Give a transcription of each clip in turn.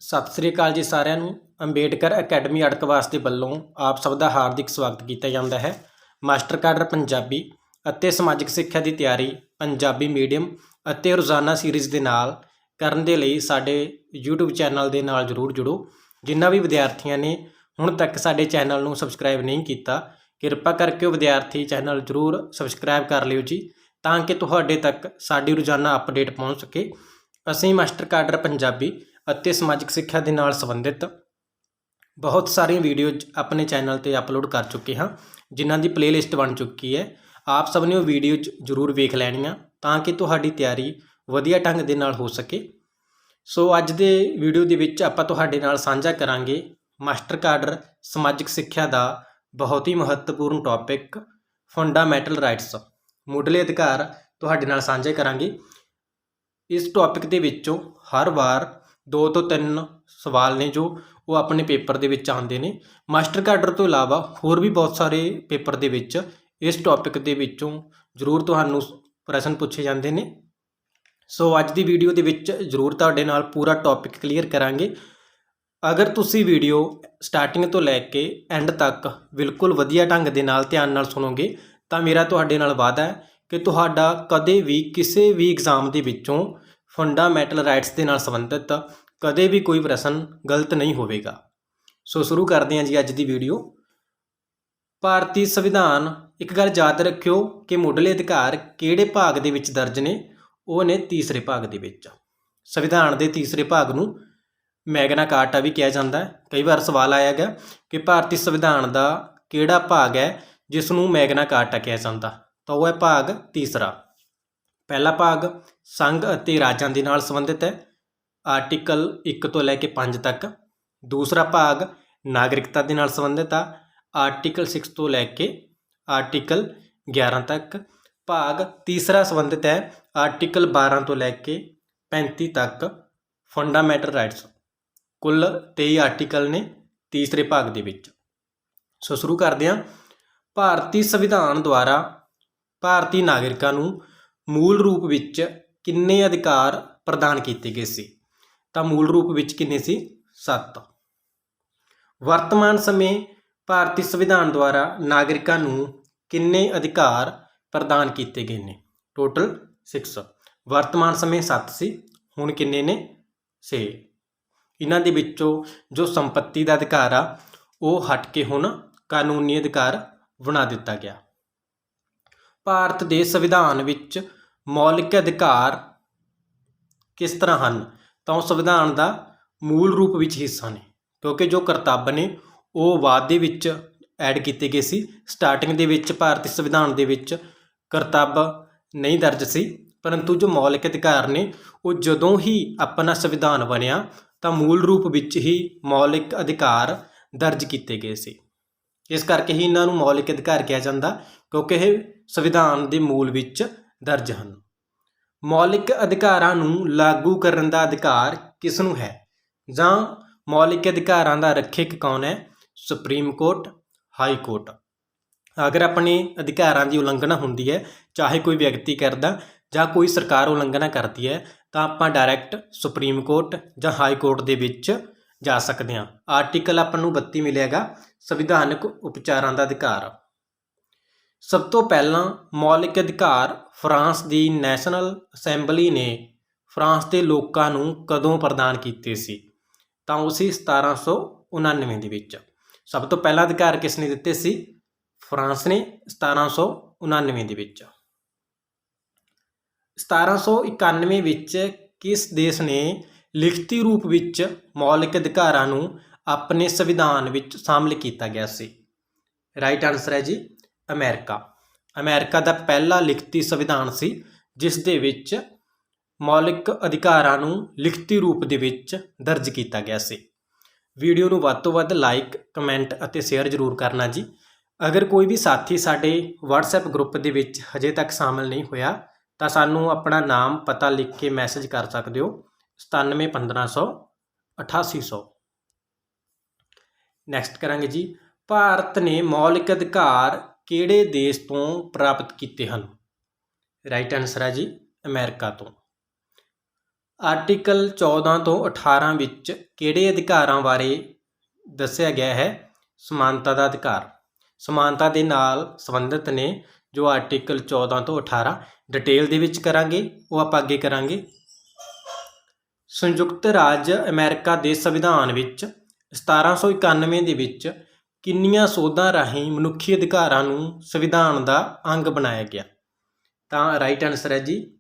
ਸਤਿ ਸ੍ਰੀ ਅਕਾਲ ਜੀ ਸਾਰਿਆਂ ਨੂੰ। ਅੰਬੇਡਕਰ ਅਕੈਡਮੀ ਅੜਕਵਾਸ ਦੇ ਵੱਲੋਂ ਆਪ ਸਭ ਦਾ ਹਾਰਦਿਕ ਸਵਾਗਤ ਕੀਤਾ ਜਾਂਦਾ ਹੈ। ਮਾਸਟਰ ਕਾਡਰ ਪੰਜਾਬੀ ਅਤੇ ਸਮਾਜਿਕ ਸਿੱਖਿਆ ਦੀ ਤਿਆਰੀ ਪੰਜਾਬੀ ਮੀਡੀਅਮ ਅਤੇ ਰੋਜ਼ਾਨਾ ਸੀਰੀਜ਼ ਦੇ ਨਾਲ ਕਰਨ ਦੇ ਲਈ ਸਾਡੇ YouTube ਚੈਨਲ ਦੇ ਨਾਲ ਜ਼ਰੂਰ ਜੁੜੋ। ਜਿਨ੍ਹਾਂ ਵੀ ਵਿਦਿਆਰਥੀਆਂ ਨੇ ਹੁਣ ਤੱਕ ਸਾਡੇ ਚੈਨਲ ਨੂੰ ਸਬਸਕ੍ਰਾਈਬ ਨਹੀਂ ਕੀਤਾ, ਕਿਰਪਾ ਕਰਕੇ ਉਹ ਵਿਦਿਆਰਥੀ ਚੈਨਲ ਜ਼ਰੂਰ ਸਬਸਕ੍ਰਾਈਬ ਕਰ ਲਿਓ ਜੀ, ਤਾਂ ਕਿ ਤੁਹਾਡੇ ਤੱਕ ਸਾਡੀ ਰੋਜ਼ਾਨਾ ਅਪਡੇਟ ਪਹੁੰਚ ਸਕੇ। ਅਸੀਂ ਮਾਸਟਰ ਕਾਡਰ ਪੰਜਾਬੀ ਅਤੇ ਸਮਾਜਿਕ ਸਿੱਖਿਆ ਦੇ ਨਾਲ ਸੰਬੰਧਿਤ ਬਹੁਤ ਸਾਰੀਆਂ ਵੀਡੀਓਜ਼ ਆਪਣੇ ਚੈਨਲ 'ਤੇ ਅਪਲੋਡ ਕਰ ਚੁੱਕੇ ਹਾਂ, ਜਿਨ੍ਹਾਂ ਦੀ ਪਲੇਲਿਸਟ ਬਣ ਚੁੱਕੀ ਹੈ। ਆਪ ਸਭ ਨੇ ਉਹ ਵੀਡੀਓਜ਼ ਜ਼ਰੂਰ ਵੇਖ ਲੈਣੀਆਂ ਤਾਂ ਕਿ ਤੁਹਾਡੀ ਤਿਆਰੀ ਵਧੀਆ ਢੰਗ ਦੇ ਨਾਲ ਹੋ ਸਕੇ। ਸੋ ਅੱਜ ਦੇ ਵੀਡੀਓ ਦੇ ਵਿੱਚ ਆਪਾਂ ਤੁਹਾਡੇ ਨਾਲ ਸਾਂਝਾ ਕਰਾਂਗੇ ਮਾਸਟਰ ਕਾਡਰ ਸਮਾਜਿਕ ਸਿੱਖਿਆ ਦਾ ਬਹੁਤ ਹੀ ਮਹੱਤਵਪੂਰਨ ਟੌਪਿਕ ਫੰਡਾਮੈਂਟਲ ਰਾਈਟਸ, ਮੁੱਢਲੇ ਅਧਿਕਾਰ ਤੁਹਾਡੇ ਨਾਲ ਸਾਂਝੇ ਕਰਾਂਗੇ। ਇਸ ਟੌਪਿਕ ਦੇ ਵਿੱਚੋਂ ਹਰ ਵਾਰ 2 ਤੋਂ 3 ਸਵਾਲ ਨੇ ਜੋ ਉਹ ਆਪਣੇ ਪੇਪਰ ਦੇ ਵਿੱਚ ਆਉਂਦੇ ਨੇ। ਮਾਸਟਰ ਕਾਡਰ ਤੋਂ ਇਲਾਵਾ ਹੋਰ ਵੀ ਬਹੁਤ ਸਾਰੇ ਪੇਪਰ ਦੇ ਵਿੱਚ ਇਸ ਟੌਪਿਕ ਦੇ ਵਿੱਚੋਂ ਜ਼ਰੂਰ ਤੁਹਾਨੂੰ ਪ੍ਰਸ਼ਨ ਪੁੱਛੇ ਜਾਂਦੇ ਨੇ। ਸੋ ਅੱਜ ਦੀ ਵੀਡੀਓ ਦੇ ਵਿੱਚ ਜ਼ਰੂਰ ਤੁਹਾਡੇ ਨਾਲ ਪੂਰਾ ਟੌਪਿਕ ਕਲੀਅਰ ਕਰਾਂਗੇ। ਅਗਰ ਤੁਸੀਂ ਵੀਡੀਓ ਸਟਾਰਟਿੰਗ ਤੋਂ ਲੈ ਕੇ ਐਂਡ ਤੱਕ ਬਿਲਕੁਲ ਵਧੀਆ ਢੰਗ ਦੇ ਨਾਲ ਧਿਆਨ ਨਾਲ ਸੁਣੋਗੇ ਤਾਂ ਮੇਰਾ ਤੁਹਾਡੇ ਨਾਲ ਵਾਅਦਾ ਹੈ ਕਿ ਤੁਹਾਡਾ ਕਦੇ ਵੀ ਕਿਸੇ ਵੀ ਐਗਜ਼ਾਮ ਦੇ ਵਿੱਚੋਂ ਫੰਡਾਮੈਂਟਲ ਰਾਈਟਸ ਦੇ ਨਾਲ ਸੰਬੰਧਿਤ ਕਦੇ ਵੀ ਕੋਈ ਪ੍ਰਸ਼ਨ ਗਲਤ ਨਹੀਂ ਹੋਵੇਗਾ। ਸੋ ਸ਼ੁਰੂ ਕਰਦੇ ਹਾਂ ਜੀ ਅੱਜ ਦੀ ਵੀਡੀਓ। ਭਾਰਤੀ ਸੰਵਿਧਾਨ, ਇੱਕ ਗੱਲ ਯਾਦ ਰੱਖਿਓ ਕਿ ਮੁੱਢਲੇ ਅਧਿਕਾਰ ਕਿਹੜੇ ਭਾਗ ਦੇ ਵਿੱਚ ਦਰਜ ਨੇ, ਉਹ ਨੇ ਤੀਸਰੇ ਭਾਗ ਦੇ ਵਿੱਚ। ਸੰਵਿਧਾਨ ਦੇ ਤੀਸਰੇ ਭਾਗ ਨੂੰ ਮੈਗਨਾ ਕਾਰਟਾ ਵੀ ਕਿਹਾ ਜਾਂਦਾ ਹੈ। ਕਈ ਵਾਰ ਸਵਾਲ ਆਇਆ ਗਿਆ ਕਿ ਭਾਰਤੀ ਸੰਵਿਧਾਨ ਦਾ ਕਿਹੜਾ ਭਾਗ ਹੈ ਜਿਸ ਨੂੰ ਮੈਗਨਾ ਕਾਰਟਾ ਕਿਹਾ ਜਾਂਦਾ, ਤਾਂ ਉਹ ਹੈ ਭਾਗ ਤੀਸਰਾ। ਪਹਿਲਾ ਭਾਗ ਸੰਘ ਅਤੇ ਰਾਜਾਂ ਦੇ ਨਾਲ ਸੰਬੰਧਿਤ ਹੈ, ਆਰਟੀਕਲ 1 ਤੋਂ ਲੈ ਕੇ 5 ਤੱਕ। ਦੂਸਰਾ ਭਾਗ ਨਾਗਰਿਕਤਾ ਦੇ ਨਾਲ ਸੰਬੰਧਿਤ ਆ, ਆਰਟੀਕਲ 6 ਤੋਂ ਲੈ ਕੇ ਆਰਟੀਕਲ 11 ਤੱਕ। ਭਾਗ ਤੀਸਰਾ ਸੰਬੰਧਿਤ ਹੈ ਆਰਟੀਕਲ 12 ਤੋਂ ਲੈ ਕੇ 35 ਤੱਕ, ਫੰਡਾਮੈਂਟਲ ਰਾਈਟਸ। ਕੁੱਲ 23 ਆਰਟੀਕਲ ਨੇ ਤੀਸਰੇ ਭਾਗ ਦੇ ਵਿੱਚ। ਸੋ ਸ਼ੁਰੂ ਕਰਦੇ ਹਾਂ। ਭਾਰਤੀ ਸੰਵਿਧਾਨ ਦੁਆਰਾ ਭਾਰਤੀ ਨਾਗਰਿਕਾਂ ਨੂੰ ਮੂਲ ਰੂਪ ਵਿੱਚ ਕਿੰਨੇ ਅਧਿਕਾਰ ਪ੍ਰਦਾਨ ਕੀਤੇ ਗਏ ਸੀ, ਤਾਂ ਮੂਲ ਰੂਪ ਵਿੱਚ ਕਿੰਨੇ ਸੀ? 7। ਵਰਤਮਾਨ ਸਮੇਂ ਭਾਰਤੀ ਸੰਵਿਧਾਨ ਦੁਆਰਾ ਨਾਗਰਿਕਾਂ ਨੂੰ ਕਿੰਨੇ ਅਧਿਕਾਰ ਪ੍ਰਦਾਨ ਕੀਤੇ ਗਏ ਨੇ? ਟੋਟਲ 6। ਵਰਤਮਾਨ ਸਮੇਂ 7 ਸੀ, ਹੁਣ ਕਿੰਨੇ ਨੇ? 6। ਇਹਨਾਂ ਦੇ ਵਿੱਚੋਂ ਜੋ ਸੰਪत्ति ਦਾ ਅਧਿਕਾਰ ਆ ਉਹ ਹਟ ਕੇ ਹੁਣ ਕਾਨੂੰਨੀ ਅਧਿਕਾਰ ਬਣਾ ਦਿੱਤਾ ਗਿਆ। ਭਾਰਤ ਦੇ ਸੰਵਿਧਾਨ ਵਿੱਚ ਮੌਲਿਕ ਅਧਿਕਾਰ ਕਿਸ ਤਰ੍ਹਾਂ ਹਨ, ਤਾਂ ਉਹ ਸੰਵਿਧਾਨ ਦਾ ਮੂਲ ਰੂਪ ਵਿੱਚ ਹਿੱਸਾ ਨੇ, ਕਿਉਂਕਿ ਜੋ ਕਰਤੱਵ ਨੇ ਉਹ ਬਾਅਦ ਦੇ ਵਿੱਚ ਐਡ ਕੀਤੇ ਗਏ ਸੀ। ਸਟਾਰਟਿੰਗ ਦੇ ਵਿੱਚ ਭਾਰਤੀ ਸੰਵਿਧਾਨ ਦੇ ਵਿੱਚ ਕਰਤੱਵ ਨਹੀਂ ਦਰਜ ਸੀ, ਪਰੰਤੂ ਜੋ ਮੌਲਿਕ ਅਧਿਕਾਰ ਨੇ ਉਹ ਜਦੋਂ ਹੀ ਆਪਣਾ ਸੰਵਿਧਾਨ ਬਣਿਆ ਤਾਂ ਮੂਲ ਰੂਪ ਵਿੱਚ ਹੀ ਮੌਲਿਕ ਅਧਿਕਾਰ ਦਰਜ ਕੀਤੇ ਗਏ ਸੀ। ਇਸ ਕਰਕੇ ਹੀ ਇਹਨਾਂ ਨੂੰ ਮੌਲਿਕ ਅਧਿਕਾਰ ਕਿਹਾ ਜਾਂਦਾ, ਕਿਉਂਕਿ ਇਹ ਸੰਵਿਧਾਨ ਦੇ ਮੂਲ ਵਿੱਚ ਦਰਜ ਹਨ। ਮੌਲਿਕ ਅਧਿਕਾਰਾਂ ਨੂੰ ਲਾਗੂ ਕਰਨ ਦਾ ਅਧਿਕਾਰ ਕਿਸ ਨੂੰ ਹੈ, ਜਾਂ ਮੌਲਿਕ ਅਧਿਕਾਰਾਂ ਦਾ ਰੱਖਿਅਕ ਕੌਣ ਹੈ? Supreme court, high court. ਅਗਰ ਆਪਣੇ ਅਧਿਕਾਰਾਂ ਦੀ ਉਲੰਘਣਾ ਹੁੰਦੀ ਹੈ, ਚਾਹੇ ਕੋਈ ਵਿਅਕਤੀ ਕਰਦਾ ਜਾਂ ਕੋਈ ਸਰਕਾਰ ਉਲੰਘਣਾ ਕਰਦੀ ਹੈ, ਤਾਂ ਆਪਾਂ ਡਾਇਰੈਕਟ ਸੁਪਰੀਮ ਕੋਰਟ ਜਾਂ ਹਾਈ ਕੋਰਟ ਦੇ ਵਿੱਚ ਜਾ ਸਕਦੇ ਹਾਂ। ਆਰਟੀਕਲ ਆਪਾਂ ਨੂੰ 32 ਮਿਲੇਗਾ, ਸੰਵਿਧਾਨਕ ਉਪਚਾਰਾਂ ਦਾ ਅਧਿਕਾਰ। ਸਭ ਤੋਂ ਪਹਿਲਾਂ ਮੌਲਿਕ ਅਧਿਕਾਰ ਫਰਾਂਸ ਦੀ ਨੈਸ਼ਨਲ ਅਸੈਂਬਲੀ ਨੇ ਫਰਾਂਸ ਦੇ ਲੋਕਾਂ ਨੂੰ ਕਦੋਂ ਪ੍ਰਦਾਨ ਕੀਤੇ ਸੀ, ਤਾਂ ਉਹ ਸੀ 1799 ਦੇ ਵਿੱਚ। ਸਭ ਤੋਂ ਪਹਿਲਾਂ ਅਧਿਕਾਰ ਕਿਸ ਨੇ ਦਿੱਤੇ ਸੀ? ਫਰਾਂਸ ਨੇ 1799 ਦੇ ਵਿੱਚ। 1791 ਵਿੱਚ ਕਿਸ ਦੇਸ਼ ਨੇ ਲਿਖਤੀ ਰੂਪ ਵਿੱਚ ਮੌਲਿਕ ਅਧਿਕਾਰਾਂ ਨੂੰ ਆਪਣੇ ਸੰਵਿਧਾਨ ਵਿੱਚ ਸ਼ਾਮਲ ਕੀਤਾ ਗਿਆ ਸੀ? ਰਾਈਟ ਆਨਸਰ ਹੈ ਜੀ ਅਮਰੀਕਾ। ਅਮਰੀਕਾ ਦਾ ਪਹਿਲਾ ਲਿਖਤੀ ਸੰਵਿਧਾਨ ਸੀ ਜਿਸ ਦੇ ਵਿੱਚ ਮੌਲਿਕ ਅਧਿਕਾਰਾਂ ਨੂੰ ਲਿਖਤੀ ਰੂਪ ਦੇ ਵਿੱਚ ਦਰਜ ਕੀਤਾ ਗਿਆ ਸੀ। ਵੀਡੀਓ ਨੂੰ ਵੱਧ ਤੋਂ ਵੱਧ ਲਾਈਕ, ਕਮੈਂਟ ਅਤੇ ਸ਼ੇਅਰ ਜ਼ਰੂਰ ਕਰਨਾ ਜੀ। ਅਗਰ ਕੋਈ ਵੀ ਸਾਥੀ ਸਾਡੇ WhatsApp ਗਰੁੱਪ ਦੇ ਵਿੱਚ ਹਜੇ ਤੱਕ ਸ਼ਾਮਲ ਨਹੀਂ ਹੋਇਆ ਤਾਂ ਸਾਨੂੰ ਆਪਣਾ ਨਾਮ, ਪਤਾ ਲਿਖ ਕੇ ਮੈਸੇਜ ਕਰ ਸਕਦੇ ਹੋ 971500 8800। ਨੈਕਸਟ ਕਰਾਂਗੇ ਜੀ, ਭਾਰਤ ਨੇ ਮੌਲਿਕ ਅਧਿਕਾਰ ਕਿਹੜੇ ਦੇਸ਼ ਤੋਂ ਪ੍ਰਾਪਤ ਕੀਤੇ ਹਨ? ਰਾਈਟ ਆਨਸਰ ਹੈ ਜੀ ਅਮਰੀਕਾ ਤੋਂ। ਆਰਟੀਕਲ 14 ਤੋਂ 18 ਵਿੱਚ ਕਿਹੜੇ ਅਧਿਕਾਰਾਂ ਬਾਰੇ ਦੱਸਿਆ ਗਿਆ ਹੈ? ਸਮਾਨਤਾ ਦਾ ਅਧਿਕਾਰ। ਸਮਾਨਤਾ ਦੇ ਨਾਲ ਸੰਬੰਧਿਤ ਨੇ ਜੋ ਆਰਟੀਕਲ 14 ਤੋਂ 18 ਡਿਟੇਲ ਦੇ ਵਿੱਚ ਕਰਾਂਗੇ, ਉਹ ਆਪਾਂ ਅੱਗੇ ਕਰਾਂਗੇ। ਸੰਯੁਕਤ ਰਾਜ ਅਮਰੀਕਾ ਦੇ ਸੰਵਿਧਾਨ ਵਿੱਚ 1791 ਦੇ ਵਿੱਚ ਕਿੰਨੀਆਂ ਸੋਧਾਂ ਰਾਹੀਂ ਮਨੁੱਖੀ ਅਧਿਕਾਰਾਂ ਨੂੰ ਸੰਵਿਧਾਨ ਦਾ ਅੰਗ ਬਣਾਇਆ ਗਿਆ? ਤਾਂ ਰਾਈਟ ਆਨਸਰ ਹੈ ਜੀ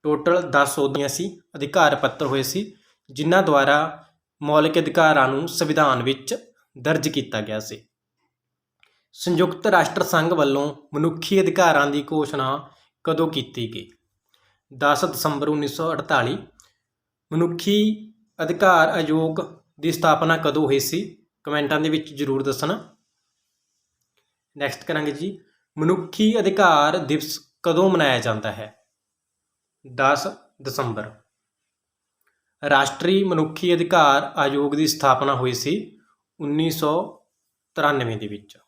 ਟੋਟਲ 10 ਸੋਧਾਂ ਸੀ, ਅਧਿਕਾਰ ਪੱਤਰ ਹੋਏ ਸੀ ਜਿਨ੍ਹਾਂ ਦੁਆਰਾ ਮੌਲਿਕ ਅਧਿਕਾਰਾਂ ਨੂੰ ਸੰਵਿਧਾਨ ਵਿੱਚ ਦਰਜ ਕੀਤਾ ਗਿਆ ਸੀ। ਸੰਯੁਕਤ ਰਾਸ਼ਟਰ ਸੰਘ ਵੱਲੋਂ ਮਨੁੱਖੀ ਅਧਿਕਾਰਾਂ ਦੀ ਘੋਸ਼ਣਾ ਕਦੋਂ ਕੀਤੀ ਗਈ? 10 ਦਸੰਬਰ 1948। ਮਨੁੱਖੀ ਅਧਿਕਾਰ ਆਯੋਗ ਦੀ ਸਥਾਪਨਾ ਕਦੋਂ ਹੋਈ ਸੀ? ਕਮੈਂਟਾਂ ਦੇ ਵਿੱਚ ਜ਼ਰੂਰ ਦੱਸਣਾ। ਨੈਕਸਟ ਕਰਾਂਗੇ ਜੀ, ਮਨੁੱਖੀ ਅਧਿਕਾਰ ਦਿਵਸ ਕਦੋਂ ਮਨਾਇਆ ਜਾਂਦਾ ਹੈ? 10 ਦਸੰਬਰ। ਰਾਸ਼ਟਰੀ ਮਨੁੱਖੀ ਅਧਿਕਾਰ ਆਯੋਗ ਦੀ ਸਥਾਪਨਾ ਹੋਈ ਸੀ 1993 ਦੇ ਵਿੱਚ।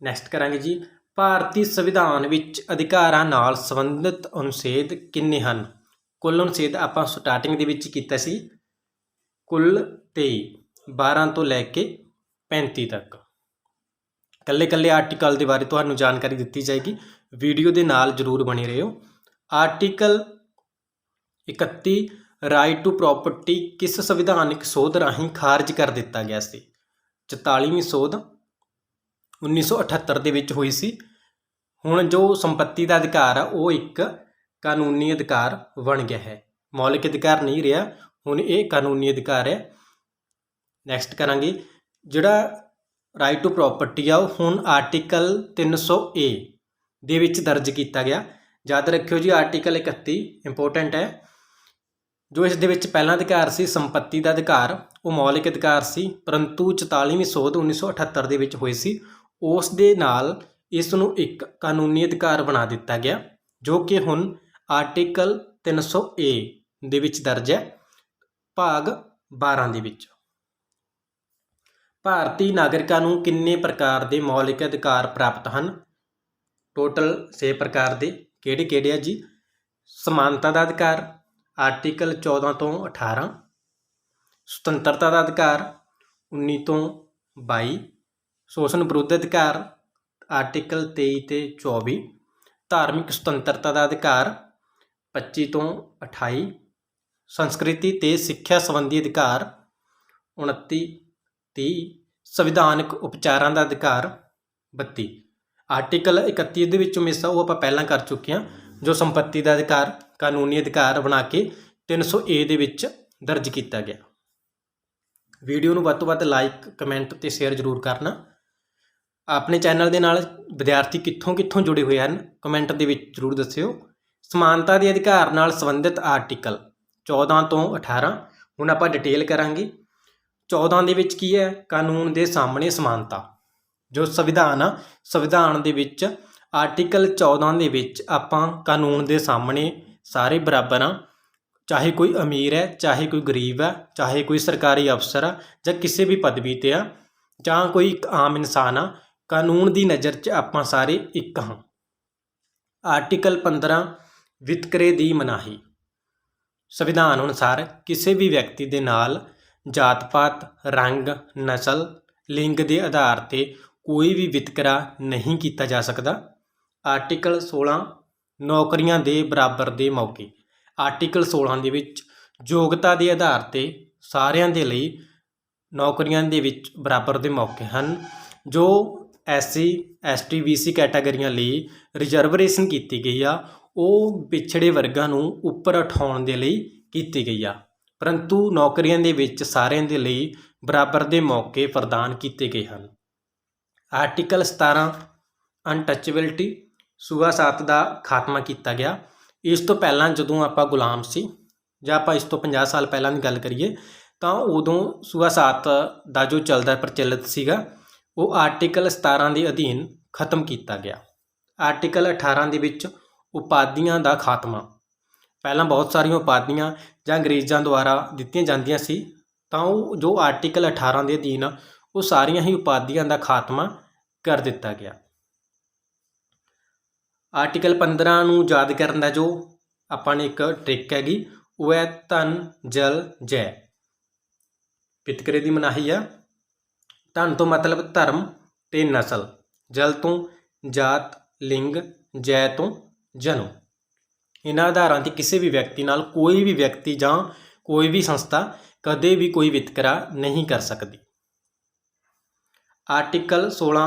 ਨੈਕਸਟ ਕਰਾਂਗੇ ਜੀ, ਭਾਰਤੀ ਸੰਵਿਧਾਨ ਵਿੱਚ ਅਧਿਕਾਰਾਂ ਨਾਲ ਸੰਬੰਧਿਤ ਅਨੁਛੇਦ ਕਿੰਨੇ ਹਨ? ਕੁੱਲ ਅਨੁਛੇਦ ਆਪਾਂ ਸਟਾਰਟਿੰਗ ਦੇ ਵਿੱਚ ਕੀਤਾ ਸੀ ਕੁੱਲ 23, 12 ਤੋਂ ਲੈ ਕੇ 35 ਤੱਕ। ਇਕੱਲੇ ਆਰਟੀਕਲ ਦੇ ਬਾਰੇ ਤੁਹਾਨੂੰ ਜਾਣਕਾਰੀ ਦਿੱਤੀ ਜਾਏਗੀ, ਵੀਡੀਓ ਦੇ ਨਾਲ ਜ਼ਰੂਰ ਬਣੇ ਰਹੋ। ਆਰਟੀਕਲ 31 ਰਾਈਟ ਟੂ ਪ੍ਰੋਪਰਟੀ ਕਿਸ ਸੰਵਿਧਾਨਿਕ ਸੋਧ ਰਾਹੀਂ ਖਾਰਜ ਕਰ ਦਿੱਤਾ ਗਿਆ ਸੀ? 44ਵੀਂ ਸੋਧ 1978 ਦੇ ਵਿੱਚ ਹੋਈ ਸੀ। ਹੁਣ ਜੋ ਸੰਪत्ति ਦਾ ਅਧਿਕਾਰ ਆ ਉਹ ਇੱਕ ਕਾਨੂੰਨੀ ਅਧਿਕਾਰ ਬਣ ਗਿਆ ਹੈ, ਮੌਲਿਕ ਅਧਿਕਾਰ ਨਹੀਂ ਰਿਹਾ, ਹੁਣ ਇਹ ਕਾਨੂੰਨੀ ਅਧਿਕਾਰ ਹੈ। ਨੈਕਸਟ ਕਰਾਂਗੇ, ਜਿਹੜਾ ਰਾਈਟ ਟੂ ਪ੍ਰੋਪਰਟੀ ਆ ਉਹ ਹੁਣ ਆਰਟੀਕਲ 300A ਦੇ ਵਿੱਚ ਦਰਜ ਕੀਤਾ ਗਿਆ। ਯਾਦ ਰੱਖਿਓ ਜੀ ਆਰਟੀਕਲ 31 ਇੰਪੋਰਟੈਂਟ ਹੈ। ਜੋ ਇਸ ਦੇ ਵਿੱਚ ਪਹਿਲਾ ਅਧਿਕਾਰ ਸੀ ਸੰਪत्ति ਦਾ ਅਧਿਕਾਰ, ਉਹ ਮੌਲਿਕ ਅਧਿਕਾਰ ਸੀ, ਪਰੰਤੂ 44ਵੀਂ ਸੋਧ 1978 ਦੇ ਵਿੱਚ ਹੋਈ ਸੀ, ਉਸ ਦੇ ਨਾਲ ਇਸ ਨੂੰ ਇੱਕ ਕਾਨੂੰਨੀ ਅਧਿਕਾਰ ਬਣਾ ਦਿੱਤਾ ਗਿਆ ਜੋ ਕਿ ਹੁਣ ਆਰਟੀਕਲ 300A ਦੇ ਵਿੱਚ ਦਰਜ ਹੈ ਭਾਗ 12 ਦੇ ਵਿੱਚ। ਭਾਰਤੀ ਨਾਗਰਿਕਾਂ ਨੂੰ ਕਿੰਨੇ ਪ੍ਰਕਾਰ ਦੇ ਮੌਲਿਕ ਅਧਿਕਾਰ ਪ੍ਰਾਪਤ ਹਨ? ਟੋਟਲ 6 ਪ੍ਰਕਾਰ ਦੇ। ਕਿਹੜੇ ਆ ਜੀ? ਸਮਾਨਤਾ ਦਾ ਅਧਿਕਾਰ ਆਰਟੀਕਲ 14 ਤੋਂ 18, ਸੁਤੰਤਰਤਾ ਦਾ ਅਧਿਕਾਰ 19 ਤੋਂ 22, ਸ਼ੋਸ਼ਣ ਵਿਰੁੱਧ ਅਧਿਕਾਰ ਆਰਟੀਕਲ 23 ਤੇ 24, ਧਾਰਮਿਕ ਸੁਤੰਤਰਤਾ ਦਾ ਅਧਿਕਾਰ 25 ਤੋਂ 28, ਸੰਸਕ੍ਰਿਤੀ ਤੇ ਸਿੱਖਿਆ ਸੰਬੰਧੀ ਅਧਿਕਾਰ 29, 30, ਸੰਵਿਧਾਨਕ ਉਪਚਾਰਾਂ ਦਾ ਅਧਿਕਾਰ 32। ਆਰਟੀਕਲ 31 ਦੇ ਵਿੱਚੋਂ ਮਿਸਾ ਉਹ ਆਪਾਂ ਪਹਿਲਾਂ ਕਰ ਚੁੱਕੇ ਹਾਂ, ਜੋ ਸੰਪत्ति ਦਾ ਅਧਿਕਾਰ ਕਾਨੂੰਨੀ ਅਧਿਕਾਰ ਬਣਾ ਕੇ 300A ਦੇ ਵਿੱਚ ਦਰਜ ਕੀਤਾ ਗਿਆ। ਵੀਡੀਓ ਨੂੰ ਵੱਧ ਤੋਂ ਵੱਧ ਲਾਈਕ, ਕਮੈਂਟ ਤੇ ਸ਼ੇਅਰ ਜ਼ਰੂਰ ਕਰਨਾ। ਆਪਣੇ ਚੈਨਲ ਦੇ ਨਾਲ ਵਿਦਿਆਰਥੀ ਕਿੱਥੋਂ ਜੁੜੇ ਹੋਏ ਹਨ ਕਮੈਂਟ ਦੇ ਵਿੱਚ ਜ਼ਰੂਰ ਦੱਸਿਓ। ਸਮਾਨਤਾ ਦੇ ਅਧਿਕਾਰ ਨਾਲ ਸੰਬੰਧਿਤ ਆਰਟੀਕਲ 14 ਤੋਂ 18 ਹੁਣ ਆਪਾਂ ਡਿਟੇਲ ਕਰਾਂਗੇ। 14 ਦੇ ਵਿੱਚ ਕੀ ਹੈ? ਕਾਨੂੰਨ ਦੇ ਸਾਹਮਣੇ ਸਮਾਨਤਾ। ਜੋ ਸੰਵਿਧਾਨ ਦੇ ਵਿੱਚ ਆਰਟੀਕਲ 14 ਦੇ ਵਿੱਚ ਆਪਾਂ ਕਾਨੂੰਨ ਦੇ ਸਾਹਮਣੇ ਸਾਰੇ ਬਰਾਬਰ ਹਾਂ, ਚਾਹੇ ਕੋਈ ਅਮੀਰ ਹੈ, ਚਾਹੇ ਕੋਈ ਗਰੀਬ ਹੈ, ਚਾਹੇ ਕੋਈ ਸਰਕਾਰੀ ਅਫਸਰ ਆ ਜਾਂ ਕਿਸੇ ਵੀ ਪਦਵੀ 'ਤੇ ਆ, ਜਾਂ ਕੋਈ ਇੱਕ ਆਮ ਇਨਸਾਨ ਆ, ਕਾਨੂੰਨ ਦੀ ਨਜ਼ਰ 'ਚ ਆਪਾਂ ਸਾਰੇ ਇੱਕ ਹਾਂ। ਆਰਟੀਕਲ 15 ਵਿਤਕਰੇ ਦੀ ਮਨਾਹੀ। ਸੰਵਿਧਾਨ ਅਨੁਸਾਰ ਕਿਸੇ ਵੀ ਵਿਅਕਤੀ ਦੇ ਨਾਲ ਜਾਤ-ਪਾਤ, ਰੰਗ, ਨਸਲ, ਲਿੰਗ ਦੇ ਆਧਾਰ 'ਤੇ ਕੋਈ ਵੀ ਵਿਤਕਰਾ ਨਹੀਂ ਕੀਤਾ ਜਾ ਸਕਦਾ। ਆਰਟੀਕਲ 16 ਨੌਕਰੀਆਂ ਦੇ ਬਰਾਬਰ ਦੇ ਮੌਕੇ। ਆਰਟੀਕਲ 16 ਦੇ ਵਿੱਚ ਯੋਗਤਾ ਦੇ ਆਧਾਰ 'ਤੇ ਸਾਰਿਆਂ ਦੇ ਲਈ ਨੌਕਰੀਆਂ ਦੇ ਵਿੱਚ ਬਰਾਬਰ ਦੇ ਮੌਕੇ ਹਨ। ਜੋ SC, ST, BC ਕੈਟਾਗਰੀਆਂ ਲਈ ਰਿਜ਼ਰਵੇਸ਼ਨ ਕੀਤੀ ਗਈ ਆ ਉਹ ਪਿਛੜੇ ਵਰਗਾਂ ਨੂੰ ਉੱਪਰ ਉਠਾਉਣ ਦੇ ਲਈ ਕੀਤੀ ਗਈ ਆ, ਪਰੰਤੂ ਨੌਕਰੀਆਂ ਦੇ ਵਿੱਚ ਸਾਰਿਆਂ ਦੇ ਲਈ ਬਰਾਬਰ ਦੇ ਮੌਕੇ ਪ੍ਰਦਾਨ ਕੀਤੇ ਗਏ ਹਨ। ਆਰਟੀਕਲ 17 ਅਨਟੱਚੇਬਿਲਟੀ ਛੂਆ-ਛਾਤ ਦਾ ਖਾਤਮਾ ਕੀਤਾ ਗਿਆ। ਇਸ ਤੋਂ ਪਹਿਲਾਂ ਜਦੋਂ ਆਪਾਂ ਗੁਲਾਮ ਸੀ ਜਾਂ ਆਪਾਂ ਇਸ ਤੋਂ 50 ਸਾਲ ਪਹਿਲਾਂ ਦੀ ਗੱਲ ਕਰੀਏ ਤਾਂ ਉਦੋਂ ਛੂਆ-ਛਾਤ ਦਾ ਜੋ ਚੱਲਦਾ ਪ੍ਰਚਲਿਤ ਸੀਗਾ ਉਹ ਆਰਟੀਕਲ 17 ਦੇ ਅਧੀਨ ਖਤਮ ਕੀਤਾ ਗਿਆ। ਆਰਟੀਕਲ 18 ਦੇ ਵਿੱਚ ਉਪਾਧੀਆਂ ਦਾ ਖਾਤਮਾ। ਪਹਿਲਾਂ ਬਹੁਤ ਸਾਰੀਆਂ ਉਪਾਧੀਆਂ ਜਾਂ ਅੰਗਰੇਜ਼ਾਂ ਦੁਆਰਾ ਦਿੱਤੀਆਂ ਜਾਂਦੀਆਂ ਸੀ, ਤਾਂ ਉਹ ਜੋ ਆਰਟੀਕਲ 18 ਦੇ ਅਧੀਨ ਉਹ ਸਾਰੀਆਂ ਹੀ ਉਪਾਧੀਆਂ ਦਾ ਖਾਤਮਾ ਕਰ ਦਿੱਤਾ ਗਿਆ। ਆਰਟੀਕਲ 15 ਨੂੰ ਯਾਦ ਕਰਨ ਦਾ ਜੋ ਆਪਾਂ ਨੇ ਇੱਕ ਟ੍ਰਿਕ ਹੈਗੀ, ਉਹ ਹੈ ਧਨ ਜਲ ਜੈ। ਵਿਤਕਰੇ ਦੀ ਮਨਾਹੀ ਆ। ਧਨ ਤੋਂ ਮਤਲਬ ਧਰਮ ਤੇ ਨਸਲ, ਜਲ ਤੋਂ ਜਾਤ ਲਿੰਗ, ਜੈ ਤੋਂ ਜਨਮ। ਇਹਨਾਂ ਆਧਾਰਾਂ 'ਤੇ ਕਿਸੇ ਵੀ ਵਿਅਕਤੀ ਨਾਲ ਕੋਈ ਵੀ ਵਿਅਕਤੀ ਜਾਂ ਕੋਈ ਵੀ ਸੰਸਥਾ ਕਦੇ ਵੀ ਕੋਈ ਵਿਤਕਰਾ ਨਹੀਂ ਕਰ ਸਕਦੀ। ਆਰਟੀਕਲ 16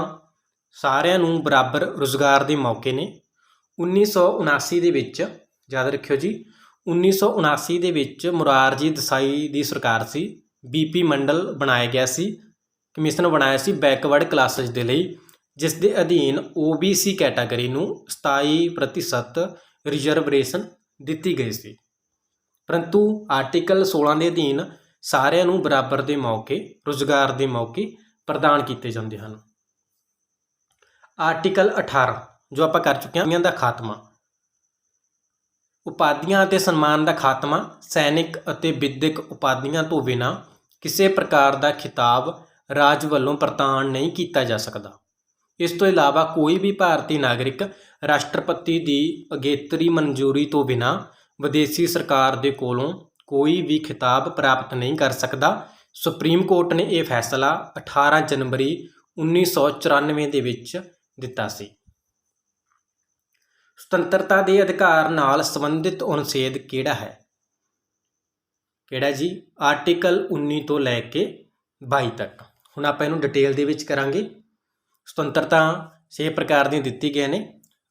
ਸਾਰਿਆਂ ਨੂੰ ਬਰਾਬਰ ਰੁਜ਼ਗਾਰ ਦੇ ਮੌਕੇ ਨੇ। 1979 ਦੇ ਵਿੱਚ, ਯਾਦ ਰੱਖਿਓ ਜੀ, 1979 ਦੇ ਵਿੱਚ ਮੁਰਾਰਜੀ ਦੇਸਾਈ ਦੀ ਸਰਕਾਰ ਸੀ। BP ਮੰਡਲ ਬਣਾਇਆ ਗਿਆ ਸੀ, ਕਮਿਸ਼ਨ ਬਣਾਇਆ ਸੀ ਬੈਕਵਰਡ ਕਲਾਸਿਸ ਦੇ ਲਈ, ਜਿਸ ਦੇ ਅਧੀਨ OBC ਕੈਟਾਗਰੀ ਨੂੰ 27% ਰਿਜ਼ਰਵੇਸ਼ਨ ਦਿੱਤੀ ਗਈ ਸੀ। ਪਰੰਤੂ ਆਰਟੀਕਲ 16 ਦੇ ਅਧੀਨ ਸਾਰਿਆਂ ਨੂੰ ਬਰਾਬਰ ਦੇ ਮੌਕੇ, ਰੁਜ਼ਗਾਰ ਦੇ ਮੌਕੇ ਪ੍ਰਦਾਨ ਕੀਤੇ ਜਾਂਦੇ ਹਨ। ਆਰਟੀਕਲ 18 ਜੋ ਆਪਾਂ ਕਰ ਚੁੱਕੇ ਹਾਂ, ਦਾ ਖਾਤਮਾ। ਉਪਾਧੀਆਂ ਅਤੇ ਸਨਮਾਨ ਦਾ ਖਾਤਮਾ। ਸੈਨਿਕ ਅਤੇ ਵਿਦਿਅਕ ਉਪਾਧੀਆਂ ਤੋਂ ਬਿਨਾਂ ਕਿਸੇ ਪ੍ਰਕਾਰ ਦਾ ਖਿਤਾਬ ਰਾਜ ਵੱਲੋਂ ਪ੍ਰਦਾਨ ਨਹੀਂ ਕੀਤਾ ਜਾ ਸਕਦਾ। ਇਸ ਤੋਂ ਇਲਾਵਾ ਕੋਈ ਵੀ ਭਾਰਤੀ ਨਾਗਰਿਕ ਰਾਸ਼ਟਰਪਤੀ ਦੀ ਅਗੇਤਰੀ ਮਨਜ਼ੂਰੀ ਤੋਂ ਬਿਨਾਂ ਵਿਦੇਸ਼ੀ ਸਰਕਾਰ ਦੇ ਕੋਲੋਂ ਕੋਈ ਵੀ ਖਿਤਾਬ ਪ੍ਰਾਪਤ ਨਹੀਂ ਕਰ ਸਕਦਾ। ਸੁਪਰੀਮ ਕੋਰਟ ਨੇ ਇਹ ਫੈਸਲਾ 18 ਜਨਵਰੀ 1994 ਦੇ ਵਿੱਚ ਦਿੱਤਾ ਸੀ। ਸੁਤੰਤਰਤਾ ਦੇ ਅਧਿਕਾਰ ਨਾਲ ਸੰਬੰਧਿਤ ਅਨੁਛੇਦ ਕਿਹੜਾ ਹੈ? ਕਿਹੜਾ ਜੀ? ਆਰਟੀਕਲ 19 ਤੋਂ ਲੈ ਕੇ 22 ਤੱਕ। ਹੁਣ ਆਪਾਂ ਇਹਨੂੰ ਡਿਟੇਲ ਦੇ ਵਿੱਚ ਕਰਾਂਗੇ। ਸੁਤੰਤਰਤਾ 6 ਪ੍ਰਕਾਰ ਦੀਆਂ ਦਿੱਤੀ ਗਏ ਨੇ।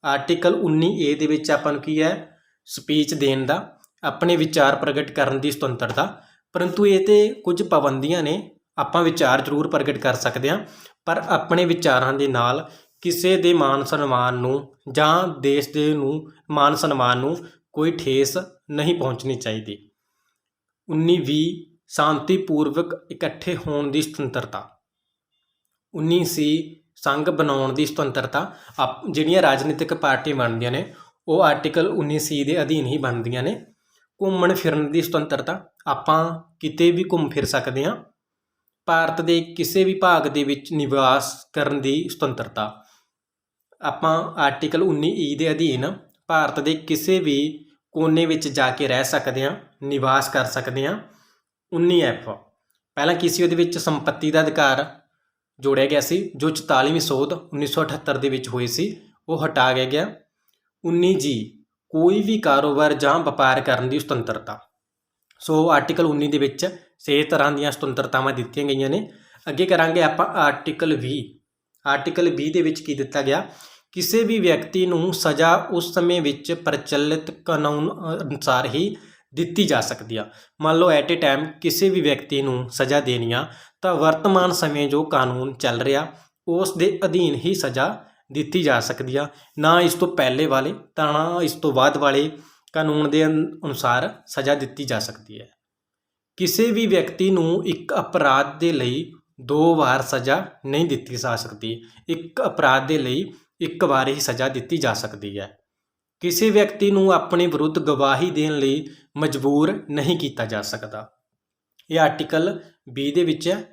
ਆਰਟੀਕਲ 19A ਦੇ ਵਿੱਚ ਆਪਾਂ ਨੂੰ ਕੀ ਹੈ? ਸਪੀਚ ਦੇਣ ਦਾ, ਆਪਣੇ ਵਿਚਾਰ ਪ੍ਰਗਟ ਕਰਨ ਦੀ ਸੁਤੰਤਰਤਾ। ਪਰੰਤੂ ਇਹ 'ਤੇ ਕੁਝ ਪਾਬੰਦੀਆਂ ਨੇ। ਆਪਾਂ ਵਿਚਾਰ ਜ਼ਰੂਰ ਪ੍ਰਗਟ ਕਰ ਸਕਦੇ ਹਾਂ, ਪਰ ਆਪਣੇ ਵਿਚਾਰਾਂ ਦੇ ਨਾਲ ਕਿਸੇ ਦੇ ਮਾਨ ਸਨਮਾਨ ਨੂੰ ਜਾਂ ਦੇਸ਼ ਦੇ ਨੂੰ ਮਾਨ ਸਨਮਾਨ ਨੂੰ ਕੋਈ ਠੇਸ ਨਹੀਂ ਪਹੁੰਚਣੀ ਚਾਹੀਦੀ। 19B ਸ਼ਾਂਤੀਪੂਰਵਕ ਇਕੱਠੇ ਹੋਣ ਦੀ ਸੁਤੰਤਰਤਾ। 19C ਸੰਘ ਬਣਾਉਣ ਦੀ ਸੁਤੰਤਰਤਾ। ਜਿਹੜੀਆਂ ਰਾਜਨੀਤਿਕ ਪਾਰਟੀਆਂ ਬਣਦੀਆਂ ਨੇ ਉਹ ਆਰਟੀਕਲ 19C ਦੇ ਅਧੀਨ ਹੀ ਬਣਦੀਆਂ ਨੇ। ਘੁੰਮਣ ਫਿਰਨ ਦੀ ਸੁਤੰਤਰਤਾ। ਆਪਾਂ ਕਿਤੇ ਵੀ ਘੁੰਮ ਫਿਰ ਸਕਦੇ ਹਾਂ। ਭਾਰਤ ਦੇ ਕਿਸੇ ਵੀ ਭਾਗ ਦੇ ਵਿੱਚ ਨਿਵਾਸ ਕਰਨ ਦੀ ਸੁਤੰਤਰਤਾ। ਆਪਾਂ ਆਰਟੀਕਲ 19E ਦੇ ਅਧੀਨ ਭਾਰਤ ਦੇ ਕਿਸੇ ਵੀ ਕੋਨੇ ਵਿੱਚ ਜਾ ਕੇ ਰਹਿ ਸਕਦੇ ਹਾਂ, ਨਿਵਾਸ ਕਰ ਸਕਦੇ ਹਾਂ। 19F ਪਹਿਲਾਂ ਕੀ ਸੀ? ਉਹਦੇ ਵਿੱਚ ਸੰਪੱਤੀ ਦਾ ਅਧਿਕਾਰ ਜੋੜਿਆ ਗਿਆ ਸੀ, ਜੋ 44ਵੀਂ ਸੋਧ 1978 ਦੇ ਵਿੱਚ ਹੋਈ ਸੀ, ਉਹ ਹਟਾ ਗਿਆ। 19G ਕੋਈ ਵੀ ਕਾਰੋਬਾਰ ਜਾਂ ਵਪਾਰ ਕਰਨ ਦੀ ਸੁਤੰਤਰਤਾ। ਸੋ ਆਰਟੀਕਲ 19 ਦੇ ਵਿੱਚ 6 ਤਰ੍ਹਾਂ ਦੀਆਂ ਸੁਤੰਤਰਤਾਵਾਂ ਦਿੱਤੀਆਂ ਗਈਆਂ ਨੇ। ਅੱਗੇ ਕਰਾਂਗੇ ਆਪਾਂ ਆਰਟੀਕਲ 20। ਆਰਟੀਕਲ 20 ਦੇ ਵਿੱਚ ਕੀ ਦਿੱਤਾ ਗਿਆ? ਕਿਸੇ ਵੀ ਵਿਅਕਤੀ ਨੂੰ ਸਜ਼ਾ ਉਸ ਸਮੇਂ ਵਿੱਚ ਪ੍ਰਚਲਿਤ ਕਾਨੂੰਨ ਅਨੁਸਾਰ ਹੀ ਦਿੱਤੀ ਜਾ ਸਕਦੀ ਆ। ਮੰਨ ਲਓ ਐਟ ਏ ਟਾਈਮ ਕਿਸੇ ਵੀ ਵਿਅਕਤੀ ਨੂੰ ਸਜ਼ਾ ਦੇਣੀ ਆ ਤਾਂ ਵਰਤਮਾਨ ਸਮੇਂ ਜੋ ਕਾਨੂੰਨ ਚੱਲ ਰਿਹਾ ਉਸ ਦੇ ਅਧੀਨ ਹੀ ਸਜ਼ਾ ਦਿੱਤੀ ਜਾ ਸਕਦੀ ਆ, ਨਾ ਇਸ ਤੋਂ ਪਹਿਲੇ ਵਾਲੇ ਤਾਂ ਨਾ ਇਸ ਤੋਂ ਬਾਅਦ ਵਾਲੇ ਕਾਨੂੰਨ ਦੇ ਅਨੁਸਾਰ ਸਜ਼ਾ ਦਿੱਤੀ ਜਾ ਸਕਦੀ ਹੈ। ਕਿਸੇ ਵੀ ਵਿਅਕਤੀ ਨੂੰ ਇੱਕ ਅਪਰਾਧ ਦੇ ਲਈ 2 ਵਾਰ ਸਜ਼ਾ ਨਹੀਂ ਦਿੱਤੀ ਜਾ ਸਕਦੀ। ਇੱਕ ਅਪਰਾਧ ਦੇ ਲਈ 1 ਵਾਰ ਹੀ ਸਜ਼ਾ ਦਿੱਤੀ ਜਾ ਸਕਦੀ ਹੈ। ਕਿਸੇ ਵਿਅਕਤੀ ਨੂੰ ਆਪਣੇ ਵਿਰੁੱਧ ਗਵਾਹੀ ਦੇਣ ਲਈ ਮਜਬੂਰ ਨਹੀਂ ਕੀਤਾ ਜਾ ਸਕਦਾ। ਇਹ ਆਰਟੀਕਲ 20 ਦੇ ਵਿੱਚ ਹੈ।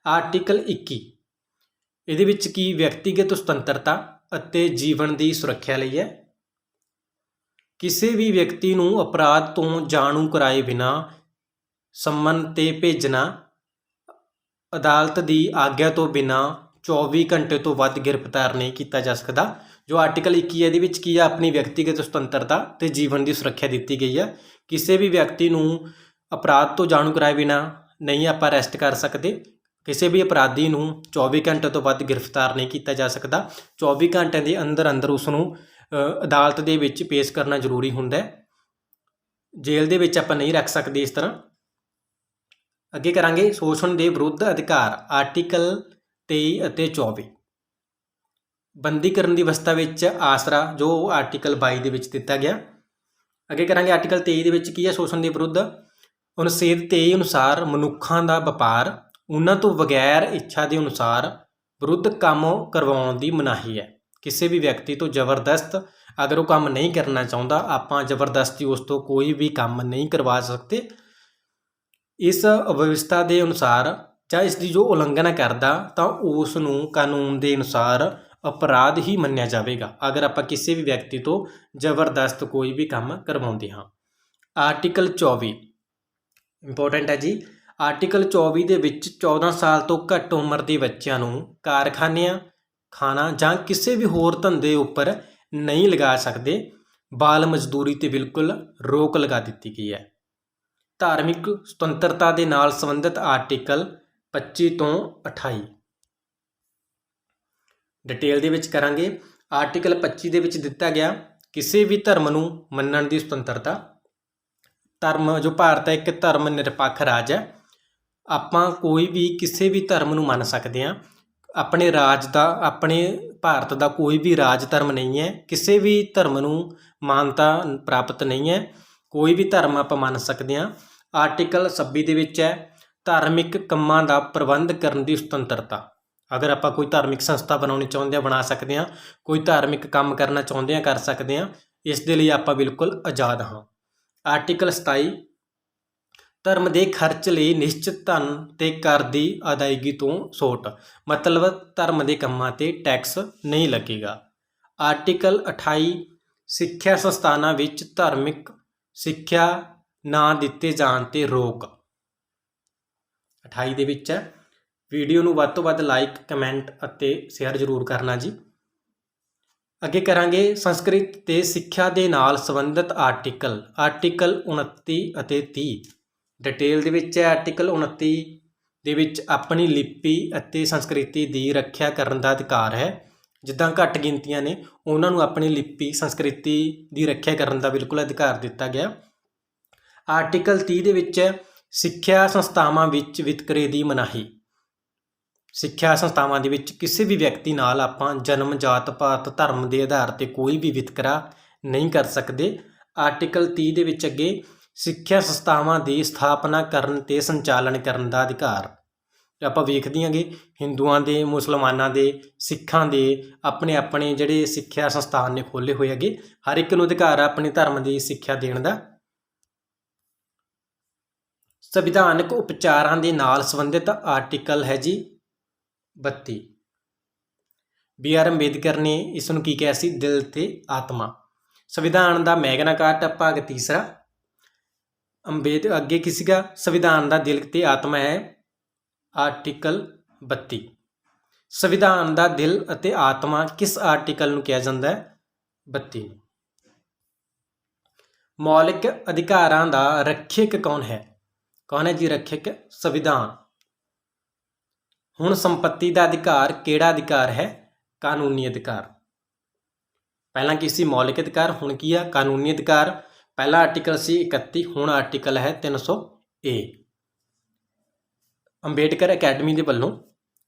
ਆਰਟੀਕਲ 21 ਇਹਦੇ ਵਿੱਚ ਕੀ? ਵਿਅਕਤੀਗਤ ਸੁਤੰਤਰਤਾ ਅਤੇ ਜੀਵਨ ਦੀ ਸੁਰੱਖਿਆ ਲਈ ਹੈ। ਕਿਸੇ ਵੀ ਵਿਅਕਤੀ ਨੂੰ ਅਪਰਾਧ ਤੋਂ ਜਾਣੂ ਕਰਾਏ ਬਿਨਾਂ ਸੰਮਨ 'ਤੇ ਭੇਜਣਾ, ਅਦਾਲਤ ਦੀ ਆਗਿਆ ਤੋਂ ਬਿਨਾਂ 24 ਘੰਟੇ ਤੋਂ ਵੱਧ ਗ੍ਰਿਫਤਾਰ ਨਹੀਂ ਕੀਤਾ ਜਾ ਸਕਦਾ। ਜੋ ਆਰਟੀਕਲ 21 ਹੈ ਇਹਦੇ ਵਿੱਚ ਕੀ ਆ? ਆਪਣੀ ਵਿਅਕਤੀਗਤ ਸੁਤੰਤਰਤਾ ਤੇ ਜੀਵਨ ਦੀ ਸੁਰੱਖਿਆ ਦਿੱਤੀ ਗਈ ਹੈ। ਕਿਸੇ ਵੀ ਵਿਅਕਤੀ ਨੂੰ ਅਪਰਾਧ ਤੋਂ ਜਾਣੂ ਕਰਾਏ ਬਿਨਾਂ ਨਹੀਂ ਆਪਾਂ ਅਰੈਸਟ ਕਰ ਸਕਦੇ। ਕਿਸੇ ਵੀ ਅਪਰਾਧੀ ਨੂੰ 24 ਘੰਟੇ ਤੋਂ ਵੱਧ ਗ੍ਰਿਫਤਾਰ ਨਹੀਂ ਕੀਤਾ ਜਾ ਸਕਦਾ। 24 ਘੰਟਿਆਂ ਦੇ ਅੰਦਰ ਉਸ ਨੂੰ ਅਦਾਲਤ ਦੇ ਵਿੱਚ ਪੇਸ਼ ਕਰਨਾ ਜ਼ਰੂਰੀ ਹੁੰਦਾ ਹੈ। ਜੇਲ੍ਹ ਦੇ ਵਿੱਚ ਆਪਾਂ ਨਹੀਂ ਰੱਖ ਸਕਦੇ ਇਸ ਤਰ੍ਹਾਂ। ਅੱਗੇ ਕਰਾਂਗੇ ਸ਼ੋਸ਼ਣ ਦੇ ਵਿਰੁੱਧ ਅਧਿਕਾਰ। ਆਰਟੀਕਲ 23 ਅਤੇ 24 ਬੰਦੀ ਕਰਨ ਦੀ ਅਵਸਥਾ ਵਿੱਚ ਆਸਰਾ, ਜੋ ਆਰਟੀਕਲ 22 ਦੇ ਵਿੱਚ ਦਿੱਤਾ ਗਿਆ। ਅੱਗੇ ਕਰਾਂਗੇ ਆਰਟੀਕਲ 23 ਦੇ ਵਿੱਚ ਕੀ ਹੈ? ਸ਼ੋਸ਼ਣ ਦੇ ਵਿਰੁੱਧ। ਅਨੁਛੇਦ 23 ਅਨੁਸਾਰ ਮਨੁੱਖਾਂ ਦਾ ਵਪਾਰ ਉਹਨਾਂ ਤੋਂ ਬਗੈਰ ਇੱਛਾ ਦੇ ਅਨੁਸਾਰ ਵਿਰੁੱਧ ਕੰਮ ਕਰਵਾਉਣ ਦੀ ਮਨਾਹੀ ਹੈ। ਕਿਸੇ ਵੀ ਵਿਅਕਤੀ ਤੋਂ ਜ਼ਬਰਦਸਤ ਅਗਰ ਉਹ ਕੰਮ ਨਹੀਂ ਕਰਨਾ ਚਾਹੁੰਦਾ, ਆਪਾਂ ਜ਼ਬਰਦਸਤੀ ਉਸ ਤੋਂ ਕੋਈ ਵੀ ਕੰਮ ਨਹੀਂ ਕਰਵਾ ਸਕਦੇ। ਇਸ ਵਿਵਸਥਾ ਦੇ ਅਨੁਸਾਰ ਜਾਂ ਇਸ ਦੀ ਜੋ ਉਲੰਘਣਾ ਕਰਦਾ ਤਾਂ ਉਸ ਨੂੰ ਕਾਨੂੰਨ ਦੇ ਅਨੁਸਾਰ ਅਪਰਾਧ ਹੀ ਮੰਨਿਆ ਜਾਵੇਗਾ ਅਗਰ ਆਪਾਂ ਕਿਸੇ ਵੀ ਵਿਅਕਤੀ ਤੋਂ ਜ਼ਬਰਦਸਤ ਕੋਈ ਵੀ ਕੰਮ ਕਰਵਾਉਂਦੇ ਹਾਂ। ਆਰਟੀਕਲ 24 ਇੰਪੋਰਟੈਂਟ ਹੈ ਜੀ। ਆਰਟੀਕਲ 24 ਦੇ ਵਿੱਚ 14 ਸਾਲ ਤੋਂ ਘੱਟ ਉਮਰ ਦੇ ਬੱਚਿਆਂ ਨੂੰ ਕਾਰਖਾਨਿਆਂ, ਖਾਣਾ ਜਾਂ ਕਿਸੇ ਵੀ ਹੋਰ ਧੰਦੇ ਉੱਪਰ ਨਹੀਂ ਲਗਾ ਸਕਦੇ। ਬਾਲ ਮਜ਼ਦੂਰੀ ਤੇ ਬਿਲਕੁਲ ਰੋਕ ਲਗਾ ਦਿੱਤੀ ਗਈ ਹੈ। ਧਾਰਮਿਕ ਸੁਤੰਤਰਤਾ ਦੇ ਨਾਲ ਸੰਬੰਧਿਤ ਆਰਟੀਕਲ 25 ਤੋਂ 28 ਡਿਟੇਲ ਦੇ ਵਿੱਚ ਕਰਾਂਗੇ। ਆਰਟੀਕਲ 25 ਦੇ ਵਿੱਚ ਦਿੱਤਾ ਗਿਆ ਕਿਸੇ ਵੀ ਧਰਮ ਨੂੰ ਮੰਨਣ ਦੀ ਸੁਤੰਤਰਤਾ। ਧਰਮ ਜੋ ਭਾਰਤ ਹੈ ਇੱਕ ਧਰਮ ਨਿਰਪੱਖ ਰਾਜ ਹੈ। ਆਪਾਂ ਕੋਈ ਵੀ ਕਿਸੇ ਵੀ ਧਰਮ ਨੂੰ ਮੰਨ ਸਕਦੇ ਹਾਂ। ਆਪਣੇ ਰਾਜ ਦਾ, ਆਪਣੇ ਭਾਰਤ ਦਾ ਕੋਈ ਵੀ ਰਾਜ ਧਰਮ ਨਹੀਂ ਹੈ। ਕਿਸੇ ਵੀ ਧਰਮ ਨੂੰ ਮਾਨਤਾ ਪ੍ਰਾਪਤ ਨਹੀਂ ਹੈ। ਕੋਈ ਵੀ ਧਰਮ ਆਪਾਂ ਮੰਨ ਸਕਦੇ ਹਾਂ। ਆਰਟੀਕਲ 26 ਦੇ ਵਿੱਚ ਹੈ ਧਾਰਮਿਕ ਕੰਮਾਂ ਦਾ ਪ੍ਰਬੰਧ ਕਰਨ ਦੀ ਸੁਤੰਤਰਤਾ। ਅਗਰ ਆਪਾਂ ਕੋਈ ਧਾਰਮਿਕ ਸੰਸਥਾ ਬਣਾਉਣੀ ਚਾਹੁੰਦੇ ਹਾਂ ਬਣਾ ਸਕਦੇ ਹਾਂ। ਕੋਈ ਧਾਰਮਿਕ ਕੰਮ ਕਰਨਾ ਚਾਹੁੰਦੇ ਹਾਂ ਕਰ ਸਕਦੇ ਹਾਂ। ਇਸ ਦੇ ਲਈ ਆਪਾਂ ਬਿਲਕੁਲ ਆਜ਼ਾਦ ਹਾਂ। ਆਰਟੀਕਲ 27 ਧਰਮ ਦੇ ਖਰਚ ਲਈ ਨਿਸ਼ਚਿਤ ਧਨ ਤੇ ਕਰ ਦੀ ਅਦਾਇਗੀ ਤੋਂ ਛੋਟ, ਮਤਲਬ ਧਰਮ ਦੇ ਕੰਮਾਂ ਤੇ ਟੈਕਸ ਨਹੀਂ ਲੱਗੇਗਾ। ਆਰਟੀਕਲ 28 ਸਿੱਖਿਆ ਸੰਸਥਾਨਾਂ ਵਿੱਚ ਧਾਰਮਿਕ ਸਿੱਖਿਆ ਨਾ ਦਿੱਤੇ ਜਾਣ ਤੇ ਰੋਕ 28 ਦੇ ਵਿੱਚ ਹੈ। ਵੀਡੀਓ ਨੂੰ ਵੱਧ ਤੋਂ ਵੱਧ ਲਾਈਕ, ਕਮੈਂਟ ਅਤੇ ਸ਼ੇਅਰ ਜ਼ਰੂਰ ਕਰਨਾ ਜੀ। ਅੱਗੇ ਕਰਾਂਗੇ ਸੰਸਕ੍ਰਿਤ ਤੇ ਸਿੱਖਿਆ ਦੇ ਨਾਲ ਸੰਬੰਧਿਤ ਆਰਟੀਕਲ 29 ਅਤੇ 30 ਡਿਟੇਲ ਦੇ ਵਿੱਚ ਹੈ। ਆਰਟੀਕਲ 29 ਦੇ ਵਿੱਚ ਆਪਣੀ ਲਿਪੀ ਅਤੇ ਸੰਸਕ੍ਰਿਤੀ ਦੀ ਰੱਖਿਆ ਕਰਨ ਦਾ ਅਧਿਕਾਰ ਹੈ। ਜਿੱਦਾਂ ਘੱਟ ਗਿਣਤੀਆਂ ਨੇ ਉਹਨਾਂ ਨੂੰ ਆਪਣੀ ਲਿਪੀ, ਸੰਸਕ੍ਰਿਤੀ ਦੀ ਰੱਖਿਆ ਕਰਨ ਦਾ ਬਿਲਕੁਲ ਅਧਿਕਾਰ ਦਿੱਤਾ ਗਿਆ। ਆਰਟੀਕਲ 30 ਦੇ ਵਿੱਚ ਸਿੱਖਿਆ ਸੰਸਥਾਵਾਂ ਵਿੱਚ ਵਿਤਕਰੇ ਦੀ ਮਨਾਹੀ। ਸਿੱਖਿਆ ਸੰਸਥਾਵਾਂ ਦੇ ਵਿੱਚ ਕਿਸੇ ਵੀ ਵਿਅਕਤੀ ਨਾਲ ਆਪਾਂ ਜਨਮ, ਜਾਤ ਪਾਤ, ਧਰਮ ਦੇ ਆਧਾਰ 'ਤੇ ਕੋਈ ਵੀ ਵਿਤਕਰਾ ਨਹੀਂ ਕਰ ਸਕਦੇ। ਆਰਟੀਕਲ 30 ਦੇ ਵਿੱਚ ਅੱਗੇ ਸਿੱਖਿਆ ਸੰਸਥਾਵਾਂ ਦੀ ਸਥਾਪਨਾ ਕਰਨ ਤੇ ਸੰਚਾਲਨ ਕਰਨ ਦਾ ਅਧਿਕਾਰ। ਆਪਾਂ ਵੇਖਦੇ ਹਾਂਗੇ ਹਿੰਦੂਆਂ ਦੇ, ਮੁਸਲਮਾਨਾਂ ਦੇ, ਸਿੱਖਾਂ ਦੇ ਆਪਣੇ ਆਪਣੇ ਜਿਹੜੇ ਸਿੱਖਿਆ ਸੰਸਥਾਨ ਨੇ ਖੋਲ੍ਹੇ ਹੋਏ ਹੈਗੇ। ਹਰ ਇੱਕ ਨੂੰ ਅਧਿਕਾਰ ਆ ਆਪਣੇ ਧਰਮ ਦੀ ਸਿੱਖਿਆ ਦੇਣ ਦਾ। ਸੰਵਿਧਾਨਕ ਉਪਚਾਰਾਂ ਦੇ ਨਾਲ ਸੰਬੰਧਿਤ ਆਰਟੀਕਲ ਹੈ ਜੀ 32। ਬੀ ਆਰ ਅੰਬੇਦਕਰ ਨੇ ਇਸ ਨੂੰ ਕੀ ਕਿਹਾ ਸੀ? ਦਿਲ ਤੇ ਆਤਮਾ। ਸੰਵਿਧਾਨ ਦਾ ਮੈਗਨਾ ਕਾਰਟਾ ਭਾਗ 3 ਅੱਗੇ ਕੀ ਸੀਗਾ? ਸੰਵਿਧਾਨ ਦਾ ਦਿਲ ਤੇ ਆਤਮਾ ਹੈ ਆਰਟੀਕਲ 32। ਸੰਵਿਧਾਨ ਦਾ ਦਿਲ ਅਤੇ ਆਤਮਾ ਕਿਸ ਆਰਟੀਕਲ ਨੂੰ ਕਿਹਾ ਜਾਂਦਾ ਹੈ? 32 ਨੂੰ। ਮੌਲਿਕ ਅਧਿਕਾਰਾਂ ਦਾ ਰੱਖਿਅਕ ਕੌਣ ਹੈ? ਕੌਣ ਹੈ ਜੀ ਰੱਖਿਅਕ? ਸੰਵਿਧਾਨ। ਹੁਣ ਸੰਪत्ति ਦਾ ਅਧਿਕਾਰ ਕਿਹੜਾ ਅਧਿਕਾਰ ਹੈ? ਕਾਨੂੰਨੀ ਅਧਿਕਾਰ। ਪਹਿਲਾਂ ਕੀ ਸੀ? ਮੌਲਿਕ ਅਧਿਕਾਰ। ਹੁਣ ਕੀ ਆ? ਕਾਨੂੰਨੀ ਅਧਿਕਾਰ। ਪਹਿਲਾ ਆਰਟੀਕਲ ਸੀ 31, ਹੁਣ ਆਰਟੀਕਲ ਹੈ 300A। ਅੰਬੇਡਕਰ ਅਕੈਡਮੀ ਦੇ ਵੱਲੋਂ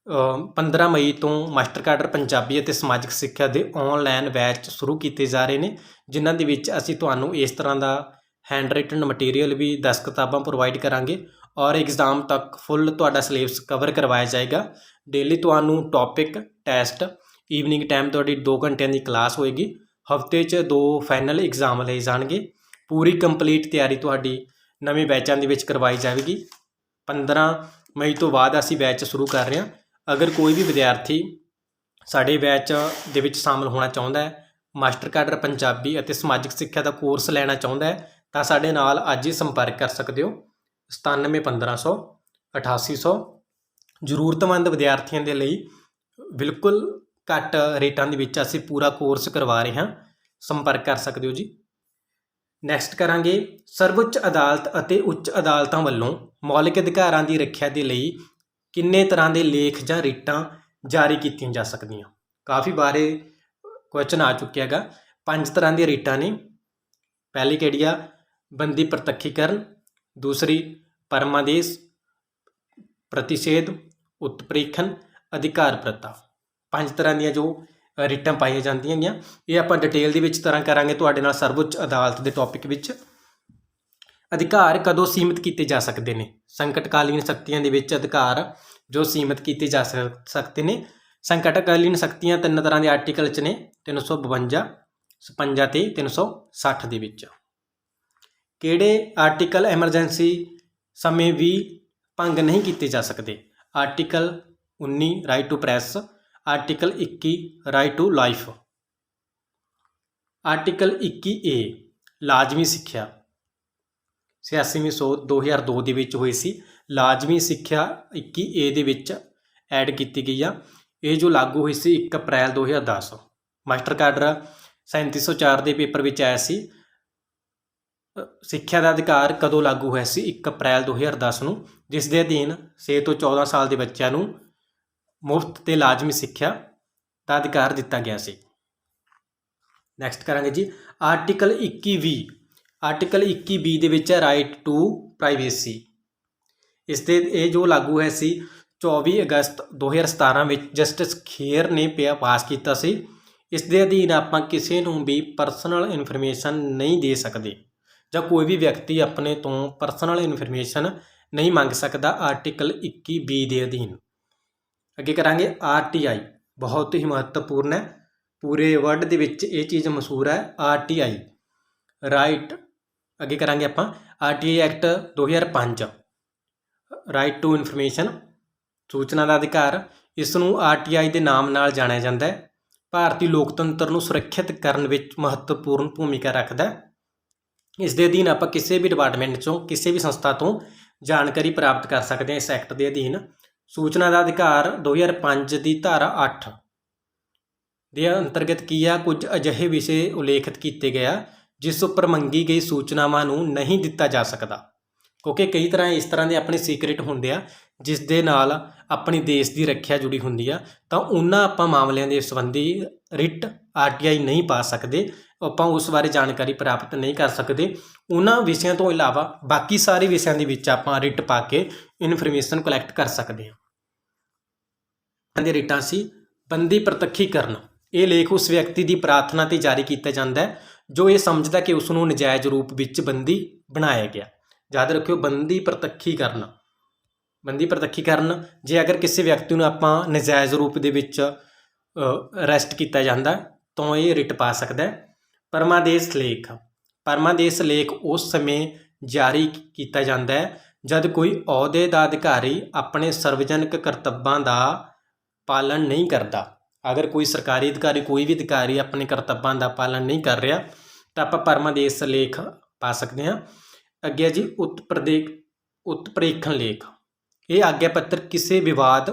15 ਮਈ ਤੋਂ ਮਾਸਟਰ ਕਾਡਰ ਪੰਜਾਬੀ ਅਤੇ ਸਮਾਜਿਕ ਸਿੱਖਿਆ ਦੇ ਆਨਲਾਈਨ ਬੈਚ ਸ਼ੁਰੂ ਕੀਤੇ ਜਾ ਰਹੇ ਨੇ, ਜਿਨ੍ਹਾਂ ਦੇ ਵਿੱਚ ਅਸੀਂ ਤੁਹਾਨੂੰ ਇਸ ਤਰ੍ਹਾਂ ਦਾ ਹੈਂਡ ਰਿਟਨ ਮਟੀਰੀਅਲ ਵੀ 10 ਕਿਤਾਬਾਂ ਪ੍ਰੋਵਾਈਡ ਕਰਾਂਗੇ ਔਰ ਐਗਜ਼ਾਮ ਤੱਕ ਫੁੱਲ ਤੁਹਾਡਾ ਸਿਲੇਬਸ ਕਵਰ ਕਰਵਾਇਆ ਜਾਏਗਾ। ਡੇਲੀ ਤੁਹਾਨੂੰ ਟੌਪਿਕ, ਟੈਸਟ, ਈਵਨਿੰਗ ਟਾਈਮ ਤੁਹਾਡੀ 2 ਘੰਟਿਆਂ ਦੀ ਕਲਾਸ ਹੋਏਗੀ। ਹਫਤੇ 'ਚ 2 ਫਾਈਨਲ ਐਗਜ਼ਾਮ ਲਏ ਜਾਣਗੇ। ਪੂਰੀ ਕੰਪਲੀਟ ਤਿਆਰੀ ਤੁਹਾਡੀ ਨਵੇਂ ਬੈਚਾਂ ਦੇ ਵਿੱਚ ਕਰਵਾਈ ਜਾਵੇਗੀ। 15 ਮਈ ਤੋਂ ਬਾਅਦ ਅਸੀਂ ਬੈਚ ਸ਼ੁਰੂ ਕਰ ਰਹੇ ਹਾਂ। ਅਗਰ ਕੋਈ ਵੀ ਵਿਦਿਆਰਥੀ ਸਾਡੇ ਬੈਚ ਦੇ ਵਿੱਚ ਸ਼ਾਮਲ ਹੋਣਾ ਚਾਹੁੰਦਾ ਹੈ, ਮਾਸਟਰ ਕਾਡਰ ਪੰਜਾਬੀ ਅਤੇ ਸਮਾਜਿਕ ਸਿੱਖਿਆ ਦਾ ਕੋਰਸ ਲੈਣਾ ਚਾਹੁੰਦਾ ਹੈ, ਤਾਂ ਸਾਡੇ ਨਾਲ ਅੱਜ ਹੀ ਸੰਪਰਕ ਕਰ ਸਕਦੇ ਹੋ। 97 1500 8800। ਜ਼ਰੂਰਤਮੰਦ ਵਿਦਿਆਰਥੀਆਂ ਦੇ ਲਈ ਬਿਲਕੁਲ ਘੱਟ ਰੇਟਾਂ ਦੇ ਵਿੱਚ ਅਸੀਂ ਪੂਰਾ ਕੋਰਸ ਕਰਵਾ ਰਹੇ ਹਾਂ। ਸੰਪਰਕ ਕਰ ਸਕਦੇ ਹੋ ਜੀ। ਨੈਕਸਟ ਕਰਾਂਗੇ ਸਰਵਉੱਚ ਅਦਾਲਤ ਅਤੇ ਉੱਚ ਅਦਾਲਤਾਂ ਵੱਲੋਂ ਮੌਲਿਕ ਅਧਿਕਾਰਾਂ ਦੀ ਰੱਖਿਆ ਦੇ ਲਈ ਕਿੰਨੇ ਤਰ੍ਹਾਂ ਦੇ ਲੇਖ ਜਾਂ ਰੀਟਾਂ ਜਾਰੀ ਕੀਤੀਆਂ ਜਾ ਸਕਦੀਆਂ। ਕਾਫੀ ਬਾਰੇ ਕੁਐਸਚਨ ਆ ਚੁੱਕਿਆ ਹੈਗਾ। 5 ਤਰ੍ਹਾਂ ਦੀਆਂ ਰੀਟਾਂ ਨੇ। ਪਹਿਲੀ ਕਿਹੜੀ ਆ? ਬੰਦੀ ਪ੍ਰਤੱਖੀਕਰਨ। ਦੂਸਰੀ ਪਰਮਾਦੇਸ਼, ਪ੍ਰਤੀਸ਼ੇਧ, ਉਤਪ੍ਰੇਖਣ, ਅਧਿਕਾਰ ਪ੍ਰਤਾ। 5 ਤਰ੍ਹਾਂ ਦੀਆਂ ਜੋ ਰੀਟਾਂ ਪਾਈਆਂ ਜਾਂਦੀਆਂ ਗੀਆਂ। ਇਹ ਆਪਾਂ ਡਿਟੇਲ ਦੇ ਵਿੱਚ ਤਰ੍ਹਾਂ ਕਰਾਂਗੇ ਤੁਹਾਡੇ ਨਾਲ ਸਰਵਉੱਚ ਅਦਾਲਤ ਦੇ ਟੌਪਿਕ ਵਿੱਚ। ਅਧਿਕਾਰ ਕਦੋਂ ਸੀਮਿਤ ਕੀਤੇ ਜਾ ਸਕਦੇ ਨੇ? ਸੰਕਟਕਾਲੀਨ ਸ਼ਕਤੀਆਂ ਦੇ ਵਿੱਚ ਅਧਿਕਾਰ ਜੋ ਸੀਮਿਤ ਕੀਤੇ ਜਾ ਸਕਦੇ ਨੇ। ਸੰਕਟਕਾਲੀਨ ਸ਼ਕਤੀਆਂ 3 ਤਰ੍ਹਾਂ ਦੇ ਆਰਟੀਕਲ 'ਚ ਨੇ, 352, 56 ਤੇ 360 ਦੇ ਵਿੱਚ। ਕਿਹੜੇ ਆਰਟੀਕਲ ਐਮਰਜੈਂਸੀ ਸਮੇਂ ਵੀ ਭੰਗ ਨਹੀਂ ਕੀਤੇ ਜਾ ਸਕਦੇ? Article 19 right to press, article 21 right to life. Article 21A ਲਾਜ਼ਮੀ ਸਿੱਖਿਆ 86ਵੀਂ ਸੋਧ 2002 ਦੇ ਵਿੱਚ ਹੋਈ ਸੀ। ਲਾਜ਼ਮੀ ਸਿੱਖਿਆ 21A ਦੇ ਵਿੱਚ ਐਡ ਕੀਤੀ ਗਈ ਆ। ਇਹ ਜੋ ਲਾਗੂ ਹੋਈ ਸੀ 1 ਅਪ੍ਰੈਲ 2010। ਮਾਸਟਰ ਕਾਡਰ 3704 ਦੇ ਪੇਪਰ ਵਿੱਚ ਆਇਆ ਸੀ। ਸਿੱਖਿਆ ਦਾ ਅਧਿਕਾਰ ਕਦੋਂ ਲਾਗੂ ਹੋਇਆ ਸੀ? 1 ਅਪ੍ਰੈਲ 2010 ਨੂੰ, ਜਿਸ ਦੇ ਅਧੀਨ 6 ਤੋਂ 14 ਸਾਲ ਦੇ ਬੱਚਿਆਂ ਨੂੰ ਮੁਫਤ ਤੇ ਲਾਜ਼ਮੀ ਸਿੱਖਿਆ ਦਾ ਅਧਿਕਾਰ ਦਿੱਤਾ ਗਿਆ ਸੀ। ਨੈਕਸਟ ਕਰਾਂਗੇ ਜੀ ਆਰਟੀਕਲ 21B। ਆਰਟੀਕਲ 21B ਦੇ ਵਿੱਚ ਰਾਈਟ ਟੂ ਪ੍ਰਾਈਵੇਸੀ। ਇਸ ਦੇ ਇਹ ਜੋ ਲਾਗੂ ਹੋਇਆ ਸੀ 24 ਅਗਸਤ 2017 ਵਿੱਚ ਜਸਟਿਸ ਖੇਰ ਨੇ ਪਾਸ ਕੀਤਾ ਸੀ। ਇਸ ਦੇ ਅਧੀਨ ਆਪਾਂ ਕਿਸੇ ਨੂੰ ਵੀ ਪਰਸਨਲ ਇਨਫੋਰਮੇਸ਼ਨ ਨਹੀਂ ਦੇ ਸਕਦੇ ਜਾਂ ਕੋਈ ਵੀ ਵਿਅਕਤੀ ਆਪਣੇ ਤੋਂ ਪਰਸਨਲ ਇਨਫੋਰਮੇਸ਼ਨ ਨਹੀਂ ਮੰਗ ਸਕਦਾ ਆਰਟੀਕਲ 21B ਦੇ ਅਧੀਨ। ਅੱਗੇ ਕਰਾਂਗੇ RTI, ਬਹੁਤ ਹੀ ਮਹੱਤਵਪੂਰਨ ਹੈ, ਪੂਰੇ ਵਰਲਡ ਦੇ ਵਿੱਚ ਇਹ ਚੀਜ਼ ਮਸ਼ਹੂਰ ਹੈ RTI ਰਾਈਟ। ਅੱਗੇ ਕਰਾਂਗੇ ਆਪਾਂ RTI act 2005 right to information, ਸੂਚਨਾ ਦਾ ਅਧਿਕਾਰ। ਇਸ ਨੂੰ RTI ਦੇ ਨਾਮ ਨਾਲ ਜਾਣਿਆ ਜਾਂਦਾ ਹੈ। ਭਾਰਤੀ ਲੋਕਤੰਤਰ ਨੂੰ ਸੁਰੱਖਿਅਤ ਕਰਨ ਵਿੱਚ ਮਹੱਤਵਪੂਰਨ ਭੂਮਿਕਾ ਰੱਖਦਾ ਹੈ। ਇਸ ਦੇ ਅਧੀਨ ਆਪਾਂ ਕਿਸੇ ਵੀ ਡਿਪਾਰਟਮੈਂਟ 'ਚੋਂ ਕਿਸੇ ਵੀ ਸੰਸਥਾ ਤੋਂ ਜਾਣਕਾਰੀ ਪ੍ਰਾਪਤ ਕਰ ਸਕਦੇ ਹਾਂ ਇਸ ਐਕਟ ਦੇ ਅਧੀਨ। ਸੂਚਨਾ ਦਾ ਅਧਿਕਾਰ 2005 ਦੀ ਧਾਰਾ 8 ਦੇ ਅੰਤਰਗਤ ਕੀ ਆ? ਕੁਝ ਅਜਿਹੇ ਵਿਸ਼ੇ ਉਲੇਖਿਤ ਕੀਤੇ ਗਏ ਆ ਜਿਸ ਉੱਪਰ ਮੰਗੀ ਗਈ ਸੂਚਨਾਵਾਂ ਨੂੰ ਨਹੀਂ ਦਿੱਤਾ ਜਾ ਸਕਦਾ, ਕਿਉਂਕਿ ਕਈ ਤਰ੍ਹਾਂ ਇਸ ਤਰ੍ਹਾਂ ਦੇ ਆਪਣੇ ਸੀਕ੍ਰੇਟ ਹੁੰਦੇ ਆ ਜਿਸ ਦੇ ਨਾਲ ਆਪਣੀ ਦੇਸ਼ ਦੀ ਰੱਖਿਆ ਜੁੜੀ ਹੁੰਦੀ ਆ, ਤਾਂ ਉਹਨਾਂ ਆਪਾਂ ਮਾਮਲਿਆਂ ਦੇ ਸੰਬੰਧੀ ਰਿਟ RTI ਨਹੀਂ ਪਾ ਸਕਦੇ, ਆਪਾਂ ਉਸ ਬਾਰੇ ਜਾਣਕਾਰੀ ਪ੍ਰਾਪਤ ਨਹੀਂ ਕਰ ਸਕਦੇ। ਉਹਨਾਂ ਵਿਸ਼ਿਆਂ ਤੋਂ ਇਲਾਵਾ ਬਾਕੀ ਸਾਰੇ ਵਿਸ਼ਿਆਂ ਦੇ ਵਿੱਚ ਆਪਾਂ ਰਿਟ ਪਾ ਕੇ ਇਨਫੋਰਮੇਸ਼ਨ ਕਲੈਕਟ ਕਰ ਸਕਦੇ ਹਾਂ। ਦੇ ਰਿਟਾਂ ਸੀ ਬੰਦੀ ਪ੍ਰਤੱਖੀਕਰਨ। ਇਹ ਲੇਖ ਉਸ ਵਿਅਕਤੀ ਦੀ ਪ੍ਰਾਰਥਨਾ 'ਤੇ ਜਾਰੀ ਕੀਤਾ ਜਾਂਦਾ ਹੈ ਜੋ ਇਹ ਸਮਝਦਾ ਕਿ ਉਸ ਨੂੰ ਨਜਾਇਜ਼ ਰੂਪ ਵਿੱਚ ਬੰਦੀ ਬਣਾਇਆ ਗਿਆ। ਯਾਦ ਰੱਖਿਓ ਬੰਦੀ ਪ੍ਰਤੱਖੀਕਰਨ। ਬੰਦੀ ਪ੍ਰਤੱਖੀਕਰਨ ਜੇ ਅਗਰ ਕਿਸੇ ਵਿਅਕਤੀ ਨੂੰ ਆਪਾਂ ਨਜਾਇਜ਼ ਰੂਪ ਦੇ ਵਿੱਚ ਅਰੈਸਟ ਕੀਤਾ ਜਾਂਦਾ ਤਾਂ ਇਹ ਰਿਟ ਪਾ ਸਕਦਾ। ਪਰਮਾਦੇਸ਼ ਲੇਖ। ਪਰਮਾਦੇਸ਼ ਲੇਖ ਉਸ ਸਮੇਂ ਜਾਰੀ ਕੀਤਾ ਜਾਂਦਾ ਹੈ ਜਦ ਕੋਈ ਅਹੁਦੇ ਦਾ ਅਧਿਕਾਰੀ ਆਪਣੇ ਸਰਵਜਨਕ ਕਰਤੱਵਾਂ ਦਾ ਪਾਲਣ ਨਹੀਂ ਕਰਦਾ। ਅਗਰ ਕੋਈ ਸਰਕਾਰੀ ਅਧਿਕਾਰੀ, ਕੋਈ ਵੀ ਅਧਿਕਾਰੀ ਆਪਣੇ ਕਰਤੱਵਾਂ ਦਾ ਪਾਲਣ ਨਹੀਂ ਕਰ ਰਿਹਾ ਤਾਂ ਆਪਾਂ ਪਰਮਾਦੇਸ਼ ਲੇਖ ਪਾ ਸਕਦੇ ਹਾਂ। ਅੱਗੇ ਜੀ ਉਤਪ੍ਰੇਖਣ ਲੇਖ। ਇਹ ਆਗਿਆ ਪੱਤਰ ਕਿਸੇ ਵਿਵਾਦ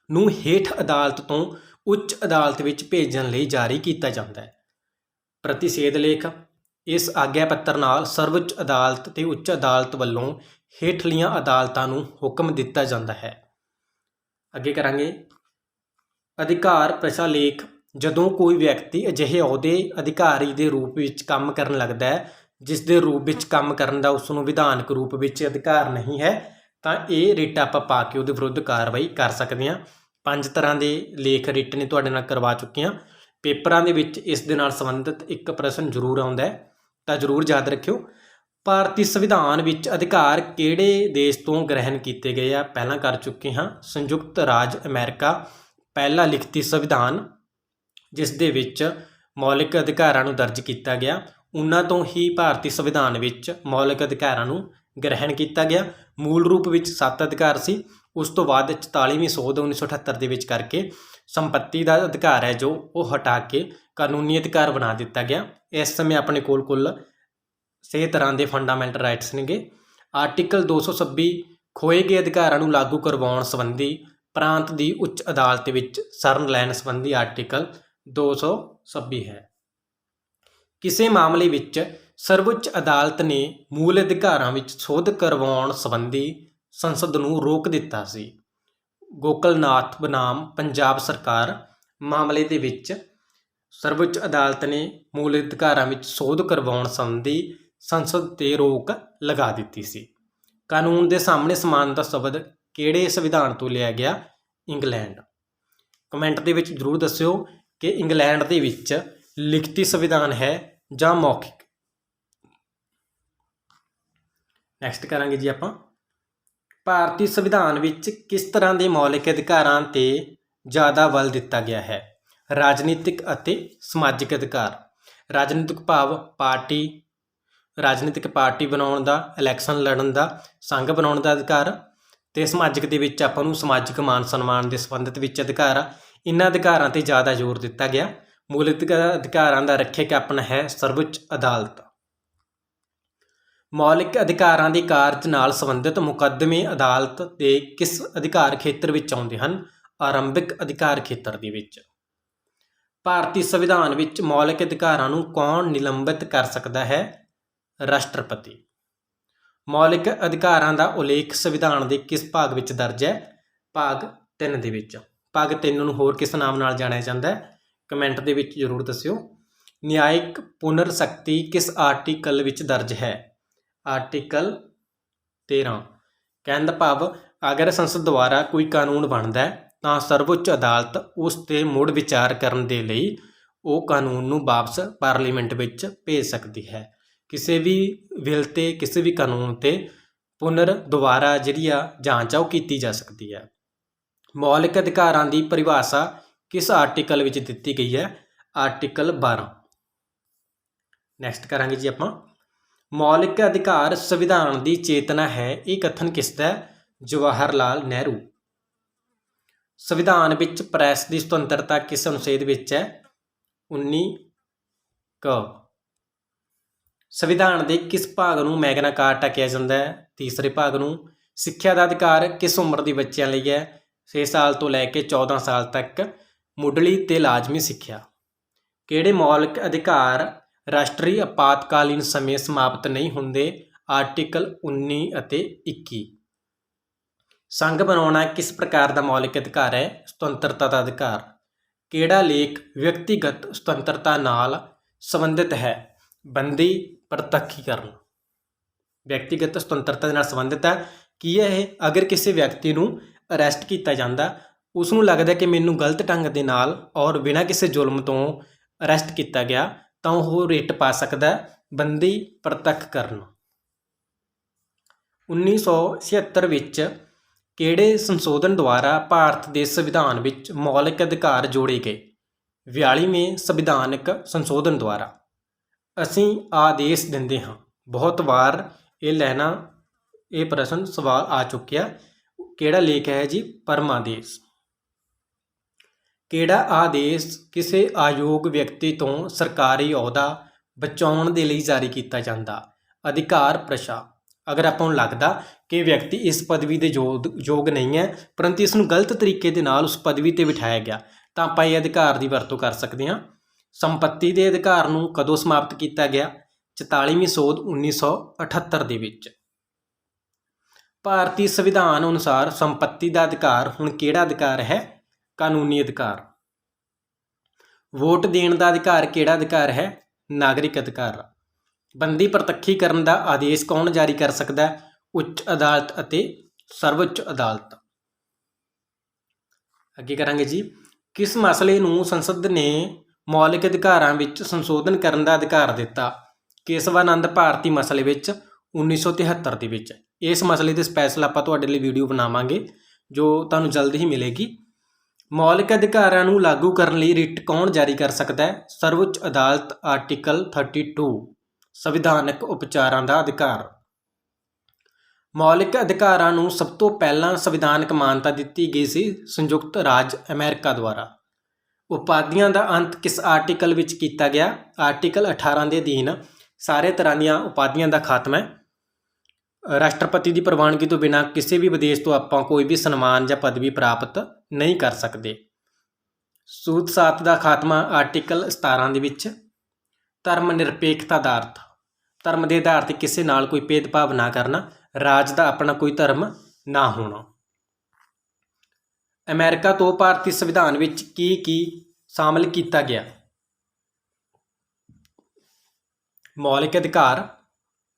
ਨੂੰ ਹੇਠ ਅਦਾਲਤ ਤੋਂ ਉੱਚ ਅਦਾਲਤ ਵਿੱਚ ਭੇਜਣ ਲਈ ਜਾਰੀ ਕੀਤਾ ਜਾਂਦਾ ਹੈ। ਪ੍ਰਤੀਸ਼ੇਧ ਲੇਖ। ਇਸ ਆਗਿਆ ਪੱਤਰ ਨਾਲ ਸਰਵਉੱਚ ਅਦਾਲਤ ਤੇ ਉੱਚ ਅਦਾਲਤ ਵੱਲੋਂ ਹੇਠਲੀਆਂ ਅਦਾਲਤਾਂ ਨੂੰ ਹੁਕਮ ਦਿੱਤਾ ਜਾਂਦਾ ਹੈ। ਅੱਗੇ ਕਰਾਂਗੇ ਅਧਿਕਾਰ ਪ੍ਰਸ਼ਾ ਲੇਖ। ਜਦੋਂ ਕੋਈ ਵਿਅਕਤੀ ਅਜਿਹੇ ਅਹੁਦੇ ਅਧਿਕਾਰੀ ਦੇ ਰੂਪ ਵਿੱਚ ਕੰਮ ਕਰਨ ਲੱਗਦਾ ਹੈ ਜਿਸ ਦੇ ਰੂਪ ਵਿੱਚ ਕੰਮ ਕਰਨ ਦਾ ਉਸ ਨੂੰ ਵਿਧਾਨਕ ਰੂਪ ਵਿੱਚ ਅਧਿਕਾਰ ਨਹੀਂ ਹੈ ਤਾਂ ਇਹ ਰਿਟ ਆਪਾਂ ਪਾ ਕੇ ਉਹਦੇ ਵਿਰੁੱਧ ਕਾਰਵਾਈ ਕਰ ਸਕਦੇ ਹਾਂ। 5 ਤਰ੍ਹਾਂ ਦੇ ਲੇਖ ਰਿਟ ਨੇ ਤੁਹਾਡੇ ਨਾਲ ਕਰਵਾ ਚੁੱਕੇ ਹਾਂ। ਪੇਪਰਾਂ ਦੇ ਵਿੱਚ ਇਸ ਦੇ ਨਾਲ ਸੰਬੰਧਿਤ ਇੱਕ ਪ੍ਰਸ਼ਨ ਜ਼ਰੂਰ ਆਉਂਦਾ ਹੈ ਤਾਂ ਜ਼ਰੂਰ ਯਾਦ ਰੱਖਿਓ। ਭਾਰਤੀ ਸੰਵਿਧਾਨ ਵਿੱਚ ਅਧਿਕਾਰ ਕਿਹੜੇ ਦੇਸ਼ ਤੋਂ ਗ੍ਰਹਿਣ ਕੀਤੇ ਗਏ ਆ? ਪਹਿਲਾਂ ਕਰ ਚੁੱਕੇ ਹਾਂ। ਸੰਯੁਕਤ ਰਾਜ ਅਮਰੀਕਾ ਪਹਿਲਾ ਲਿਖਤੀ ਸੰਵਿਧਾਨ ਜਿਸ ਦੇ ਵਿੱਚ ਮੌਲਿਕ ਅਧਿਕਾਰਾਂ ਨੂੰ ਦਰਜ ਕੀਤਾ ਗਿਆ, ਉਹਨਾਂ ਤੋਂ ਹੀ ਭਾਰਤੀ ਸੰਵਿਧਾਨ ਵਿੱਚ ਮੌਲਿਕ ਅਧਿਕਾਰਾਂ ਨੂੰ ਗ੍ਰਹਿਣ ਕੀਤਾ ਗਿਆ। ਮੂਲ ਰੂਪ ਵਿੱਚ 7 ਅਧਿਕਾਰ ਸੀ। ਉਸ ਤੋਂ ਬਾਅਦ 44ਵੀਂ ਸੋਧ 1978 ਦੇ ਵਿੱਚ ਕਰਕੇ ਸੰਪੱਤੀ ਦਾ ਅਧਿਕਾਰ ਹੈ ਜੋ ਉਹ ਹਟਾ ਕੇ ਕਾਨੂੰਨੀ ਅਧਿਕਾਰ ਬਣਾ ਦਿੱਤਾ ਗਿਆ। ਇਸ ਸਮੇਂ ਆਪਣੇ ਕੋਲ ਕੁੱਲ 6 ਤਰ੍ਹਾਂ ਦੇ ਫੰਡਾਮੈਂਟਲ ਰਾਈਟਸ ਨੇਗੇ। ਆਰਟੀਕਲ 226 ਖੋਏ ਗਏ ਅਧਿਕਾਰਾਂ ਨੂੰ ਲਾਗੂ ਕਰਵਾਉਣ ਸੰਬੰਧੀ ਪ੍ਰਾਂਤ ਦੀ ਉੱਚ ਅਦਾਲਤ ਵਿੱਚ ਸ਼ਰਨ ਲੈਣ ਸੰਬੰਧੀ ਆਰਟੀਕਲ 226 ਹੈ। ਕਿਸੇ ਮਾਮਲੇ ਵਿੱਚ ਸਰਵਉੱਚ ਅਦਾਲਤ ਨੇ ਮੂਲ ਅਧਿਕਾਰਾਂ ਵਿੱਚ ਸੋਧ ਕਰਵਾਉਣ ਸੰਬੰਧੀ ਸੰਸਦ ਨੂੰ ਰੋਕ ਦਿੱਤਾ ਸੀ। ਗੋਕਲਨਾਥ ਬਨਾਮ ਪੰਜਾਬ ਸਰਕਾਰ ਮਾਮਲੇ ਦੇ ਵਿੱਚ ਸਰਵਉੱਚ ਅਦਾਲਤ ਨੇ ਮੂਲ ਅਧਿਕਾਰਾਂ ਵਿੱਚ ਸੋਧ ਕਰਵਾਉਣ ਸੰਬੰਧੀ ਸੰਸਦ 'ਤੇ ਰੋਕ ਲਗਾ ਦਿੱਤੀ ਸੀ। ਕਾਨੂੰਨ ਦੇ ਸਾਹਮਣੇ ਸਮਾਨ ਦਾ ਸ਼ਬਦ ਕਿਹੜੇ ਸੰਵਿਧਾਨ ਤੋਂ ਲਿਆ ਗਿਆ? ਇੰਗਲੈਂਡ। ਕਮੈਂਟ ਦੇ ਵਿੱਚ ਜ਼ਰੂਰ ਦੱਸਿਓ ਕਿ ਇੰਗਲੈਂਡ ਦੇ ਵਿੱਚ ਲਿਖਤੀ ਸੰਵਿਧਾਨ ਹੈ ਜਾਂ ਮੌਖਿਕ। ਨੈਕਸਟ ਕਰਾਂਗੇ ਜੀ ਆਪਾਂ ਭਾਰਤੀ ਸੰਵਿਧਾਨ ਵਿੱਚ ਕਿਸ ਤਰ੍ਹਾਂ ਦੇ ਮੌਲਿਕ ਅਧਿਕਾਰਾਂ 'ਤੇ ਜ਼ਿਆਦਾ ਬਲ ਦਿੱਤਾ ਗਿਆ ਹੈ? ਰਾਜਨੀਤਿਕ ਅਤੇ ਸਮਾਜਿਕ ਅਧਿਕਾਰ। ਰਾਜਨੀਤਿਕ ਭਾਵ ਰਾਜਨੀਤਿਕ ਪਾਰਟੀ ਬਣਾਉਣ ਦਾ, ਇਲੈਕਸ਼ਨ ਲੜਨ ਦਾ, ਸੰਘ ਬਣਾਉਣ ਦਾ ਅਧਿਕਾਰ। ਅਤੇ ਸਮਾਜਿਕ ਦੇ ਵਿੱਚ ਆਪਾਂ ਨੂੰ ਸਮਾਜਿਕ ਮਾਨ ਸਨਮਾਨ ਦੇ ਸੰਬੰਧਿਤ ਵਿੱਚ ਅਧਿਕਾਰ ਆ। ਇਹਨਾਂ ਅਧਿਕਾਰਾਂ 'ਤੇ ਜ਼ਿਆਦਾ ਜ਼ੋਰ ਦਿੱਤਾ ਗਿਆ। ਮੌਲਿਕ ਅਧਿਕਾਰਾਂ ਦਾ ਰੱਖਿਅਕ ਆਪਣਾ ਹੈ ਸਰਵਉੱਚ ਅਦਾਲਤ। ਮੌਲਿਕ ਅਧਿਕਾਰਾਂ ਦੇ ਕਾਰਜ ਨਾਲ ਸੰਬੰਧਿਤ ਮੁਕੱਦਮੇ ਅਦਾਲਤ ਦੇ ਕਿਸ ਅਧਿਕਾਰ ਖੇਤਰ ਵਿੱਚ ਆਉਂਦੇ ਹਨ? ਆਰੰਭਿਕ ਅਧਿਕਾਰ ਖੇਤਰ ਦੇ ਵਿੱਚ। ਭਾਰਤੀ ਸੰਵਿਧਾਨ ਵਿੱਚ ਮੌਲਿਕ ਅਧਿਕਾਰਾਂ ਨੂੰ ਕੌਣ ਨਿਲੰਬਿਤ ਕਰ ਸਕਦਾ ਹੈ? ਰਾਸ਼ਟਰਪਤੀ। ਮੌਲਿਕ ਅਧਿਕਾਰਾਂ ਦਾ ਉਲੇਖ ਸੰਵਿਧਾਨ ਦੇ ਕਿਸ ਭਾਗ ਵਿੱਚ ਦਰਜ ਹੈ? ਭਾਗ 3 ਦੇ ਵਿੱਚ। ਭਾਗ 3 ਨੂੰ ਹੋਰ ਕਿਸ ਨਾਮ ਨਾਲ ਜਾਣਿਆ ਜਾਂਦਾ ਹੈ? ਕਮੈਂਟ ਦੇ ਵਿੱਚ ਜ਼ਰੂਰ ਦੱਸਿਓ। ਨਿਆਇਕ ਪੁਨਰ ਸ਼ਕਤੀ ਕਿਸ ਆਰਟੀਕਲ ਵਿੱਚ ਦਰਜ ਹੈ? ਆਰਟੀਕਲ 13। ਕਹਿਣ ਦਾ ਭਾਵ ਅਗਰ ਸੰਸਦ ਦੁਆਰਾ ਕੋਈ ਕਾਨੂੰਨ ਬਣਦਾ ਹੈ ਤਾਂ ਸਰਵਉੱਚ ਅਦਾਲਤ ਉਸ 'ਤੇ ਮੁੜ ਵਿਚਾਰ ਕਰਨ ਦੇ ਲਈ ਉਹ ਕਾਨੂੰਨ ਨੂੰ ਵਾਪਸ ਪਾਰਲੀਮੈਂਟ ਵਿੱਚ ਭੇਜ ਸਕਦੀ ਹੈ। ਕਿਸੇ ਵੀ ਬਿੱਲ 'ਤੇ ਕਿਸੇ ਵੀ ਕਾਨੂੰਨ 'ਤੇ ਪੁਨਰ ਦੁਬਾਰਾ ਜਿਹੜੀ ਆ ਜਾਂਚ ਆ ਉਹ ਕੀਤੀ ਜਾ ਸਕਦੀ ਹੈ। ਮੌਲਿਕ ਅਧਿਕਾਰਾਂ ਦੀ ਪਰਿਭਾਸ਼ਾ ਕਿਸ ਆਰਟੀਕਲ ਵਿੱਚ ਦਿੱਤੀ ਗਈ ਹੈ? ਆਰਟੀਕਲ 12। ਨੈਕਸਟ ਕਰਾਂਗੇ ਜੀ ਆਪਾਂ ਮੌਲਿਕ ਅਧਿਕਾਰ ਸੰਵਿਧਾਨ ਦੀ ਚੇਤਨਾ ਹੈ, ਇਹ ਕਥਨ ਕਿਸ ਦਾ ਹੈ? ਜਵਾਹਰ ਲਾਲ ਨਹਿਰੂ। ਸੰਵਿਧਾਨ ਵਿੱਚ ਪ੍ਰੈਸ ਦੀ ਸੁਤੰਤਰਤਾ ਕਿਸ ਅਨੁਛੇਦ ਵਿੱਚ ਹੈ? 19 ਕ। ਸੰਵਿਧਾਨ ਦੇ ਕਿਸ ਭਾਗ ਨੂੰ ਮੈਗਨਾ ਕਾਰਟਾ ਕਿਹਾ ਜਾਂਦਾ ਹੈ? ਤੀਸਰੇ ਭਾਗ ਨੂੰ। ਸਿੱਖਿਆ ਦਾ ਅਧਿਕਾਰ ਕਿਸ ਉਮਰ ਦੇ ਬੱਚਿਆਂ ਲਈ ਹੈ? 6 ਸਾਲ ਤੋਂ ਲੈ ਕੇ 14 ਸਾਲ ਤੱਕ ਮੁੱਢਲੀ ਤੇ ਲਾਜ਼ਮੀ ਸਿੱਖਿਆ। ਕਿਹੜੇ ਮੌਲਿਕ ਅਧਿਕਾਰ ਰਾਸ਼ਟਰੀ ਆਪਾਤਕਾਲੀਨ ਸਮੇਂ ਸਮਾਪਤ ਨਹੀਂ ਹੁੰਦੇ? ਆਰਟੀਕਲ 19 ਅਤੇ 21। ਸੰਘ ਬਣਾਉਣਾ ਕਿਸ ਪ੍ਰਕਾਰ ਦਾ ਮੌਲਿਕ ਅਧਿਕਾਰ ਹੈ? ਸੁਤੰਤਰਤਾ ਦਾ ਅਧਿਕਾਰ। ਕਿਹੜਾ ਲੇਖ ਵਿਅਕਤੀਗਤ ਸੁਤੰਤਰਤਾ ਨਾਲ ਸੰਬੰਧਿਤ ਹੈ? ਬੰਦੀ ਪ੍ਰਤੱਖੀਕਰਨ। ਵਿਅਕਤੀਗਤ ਸੁਤੰਤਰਤਾ ਦੇ ਨਾਲ ਸੰਬੰਧਿਤ ਹੈ। ਕੀ ਹੈ ਇਹ? ਅਗਰ ਕਿਸੇ ਵਿਅਕਤੀ ਨੂੰ ਅਰੈਸਟ ਕੀਤਾ ਜਾਂਦਾ, ਉਸ ਨੂੰ ਲੱਗਦਾ ਕਿ ਮੈਨੂੰ ਗਲਤ ਢੰਗ ਦੇ ਨਾਲ ਔਰ ਬਿਨਾਂ ਕਿਸੇ ਜ਼ੁਲਮ ਤੋਂ ਅਰੈਸਟ ਕੀਤਾ ਗਿਆ ਤਾਂ ਉਹ ਰਿਟ ਪਾ ਸਕਦਾ ਬੰਦੀ ਪ੍ਰਤੱਖੀਕਰਨ। 1976 ਵਿੱਚ ਕਿਹੜੇ ਸੰਸ਼ੋਧਨ ਦੁਆਰਾ ਭਾਰਤ ਦੇ ਸੰਵਿਧਾਨ ਵਿੱਚ ਮੌਲਿਕ ਅਧਿਕਾਰ ਜੋੜੇ ਗਏ? 42ਵੇਂ ਸੰਵਿਧਾਨਕ ਸੰਸ਼ੋਧਨ ਦੁਆਰਾ। ਅਸੀਂ ਆਦੇਸ਼ ਦਿੰਦੇ ਹਾਂ। ਬਹੁਤ ਵਾਰ ਇਹ ਪ੍ਰਸ਼ਨ ਸਵਾਲ ਆ ਚੁੱਕਿਆ। ਕਿਹੜਾ ਲੇਖ ਹੈ ਜੀ? ਪਰਮਾਦੇਸ਼। ਕਿਹੜਾ ਆਦੇਸ਼ ਕਿਸੇ ਅਯੋਗ ਵਿਅਕਤੀ ਤੋਂ ਸਰਕਾਰੀ ਅਹੁਦਾ ਬਚਾਉਣ ਦੇ ਲਈ ਜਾਰੀ ਕੀਤਾ ਜਾਂਦਾ? ਅਧਿਕਾਰ ਪ੍ਰਸ਼ਾ। ਅਗਰ ਆਪਾਂ ਨੂੰ ਲੱਗਦਾ ਕਿ ਵਿਅਕਤੀ ਇਸ ਪਦਵੀ ਦੇ ਯੋਗ ਨਹੀਂ ਹੈ ਪਰੰਤੂ ਇਸ ਨੂੰ ਗਲਤ ਤਰੀਕੇ ਦੇ ਨਾਲ ਉਸ ਪਦਵੀ 'ਤੇ ਬਿਠਾਇਆ ਗਿਆ ਤਾਂ ਆਪਾਂ ਇਹ ਅਧਿਕਾਰ ਦੀ ਵਰਤੋਂ ਕਰ ਸਕਦੇ ਹਾਂ। ਸੰਪੱਤੀ ਦੇ ਅਧਿਕਾਰ ਨੂੰ ਕਦੋਂ ਸਮਾਪਤ ਕੀਤਾ ਗਿਆ? 44ਵੀਂ ਸੋਧ 1978 ਦੇ ਵਿੱਚ। ਭਾਰਤੀ ਸੰਵਿਧਾਨ ਅਨੁਸਾਰ ਸੰਪੱਤੀ ਦਾ ਅਧਿਕਾਰ ਹੁਣ ਕਿਹੜਾ ਅਧਿਕਾਰ ਹੈ? ਕਾਨੂੰਨੀ ਅਧਿਕਾਰ। ਵੋਟ ਦੇਣ ਦਾ ਅਧਿਕਾਰ ਕਿਹੜਾ ਅਧਿਕਾਰ ਹੈ? ਨਾਗਰਿਕ ਅਧਿਕਾਰ। ਬੰਦੀ ਪ੍ਰਤੱਖੀਕਰਨ ਦਾ ਆਦੇਸ਼ ਕੌਣ ਜਾਰੀ ਕਰ ਸਕਦਾ? ਉੱਚ ਅਦਾਲਤ ਅਤੇ ਸਰਵਉੱਚ ਅਦਾਲਤ। ਅੱਗੇ ਕਰਾਂਗੇ ਜੀ ਕਿਸ ਮਸਲੇ ਨੂੰ ਸੰਸਦ ਨੇ ਮੌਲਿਕ ਅਧਿਕਾਰਾਂ ਵਿੱਚ ਸੰਸ਼ੋਧਨ ਕਰਨ ਦਾ ਅਧਿਕਾਰ ਦਿੱਤਾ? ਕੇਸ਼ਵਾਨੰਦ ਭਾਰਤੀ ਮਸਲੇ ਵਿੱਚ 1973 ਦੇ ਵਿੱਚ। ਇਸ ਮਸਲੇ 'ਤੇ ਸਪੈਸ਼ਲ ਆਪਾਂ ਤੁਹਾਡੇ ਲਈ ਵੀਡੀਓ ਬਣਾਵਾਂਗੇ ਜੋ ਤੁਹਾਨੂੰ ਜਲਦ ਹੀ ਮਿਲੇਗੀ। ਮੌਲਿਕ ਅਧਿਕਾਰਾਂ ਨੂੰ ਲਾਗੂ ਕਰਨ ਲਈ ਰਿਟ ਕੌਣ ਜਾਰੀ ਕਰ ਸਕਦਾ ਹੈ? ਸਰਵਉੱਚ ਅਦਾਲਤ। ਆਰਟੀਕਲ 32। ਸੰਵਿਧਾਨਕ ਉਪਚਾਰਾਂ ਦਾ ਅਧਿਕਾਰ। ਮੌਲਿਕ ਅਧਿਕਾਰਾਂ ਨੂੰ ਸਭ ਤੋਂ ਪਹਿਲਾਂ ਸੰਵਿਧਾਨਕ ਮਾਨਤਾ ਦਿੱਤੀ ਗਈ ਸੀ ਸੰਯੁਕਤ ਰਾਜ ਅਮਰੀਕਾ ਦੁਆਰਾ। ਉਪਾਧੀਆਂ ਦਾ ਅੰਤ ਕਿਸ ਆਰਟੀਕਲ ਵਿੱਚ ਕੀਤਾ ਗਿਆ? ਆਰਟੀਕਲ 18 ਦੇ ਅਧੀਨ ਸਾਰੇ ਤਰ੍ਹਾਂ ਦੀਆਂ ਉਪਾਧੀਆਂ ਦਾ ਖਾਤਮਾ ਹੈ। ਰਾਸ਼ਟਰਪਤੀ ਦੀ ਪ੍ਰਵਾਨਗੀ ਤੋਂ ਬਿਨਾਂ ਕਿਸੇ ਵੀ ਵਿਦੇਸ਼ ਤੋਂ ਆਪਾਂ ਕੋਈ ਵੀ ਸਨਮਾਨ ਜਾਂ ਪਦਵੀ ਪ੍ਰਾਪਤ ਨਹੀਂ ਕਰ ਸਕਦੇ। ਸੂਦ ਸਾਤ ਦਾ ਖਾਤਮਾ ਆਰਟੀਕਲ 17 ਦੇ ਵਿੱਚ। ਧਰਮ ਨਿਰਪੇਖਤਾ ਦਾ ਅਰਥ ਧਰਮ ਦੇ ਆਧਾਰ 'ਤੇ ਕਿਸੇ ਨਾਲ ਕੋਈ ਭੇਦਭਾਵ ਨਾ ਕਰਨਾ, ਰਾਜ ਦਾ ਆਪਣਾ ਕੋਈ ਧਰਮ ਨਾ ਹੋਣਾ। ਅਮਰੀਕਾ ਤੋਂ ਭਾਰਤੀ ਸੰਵਿਧਾਨ ਵਿੱਚ ਕੀ ਸ਼ਾਮਲ ਕੀਤਾ ਗਿਆ? ਮੌਲਿਕ ਅਧਿਕਾਰ,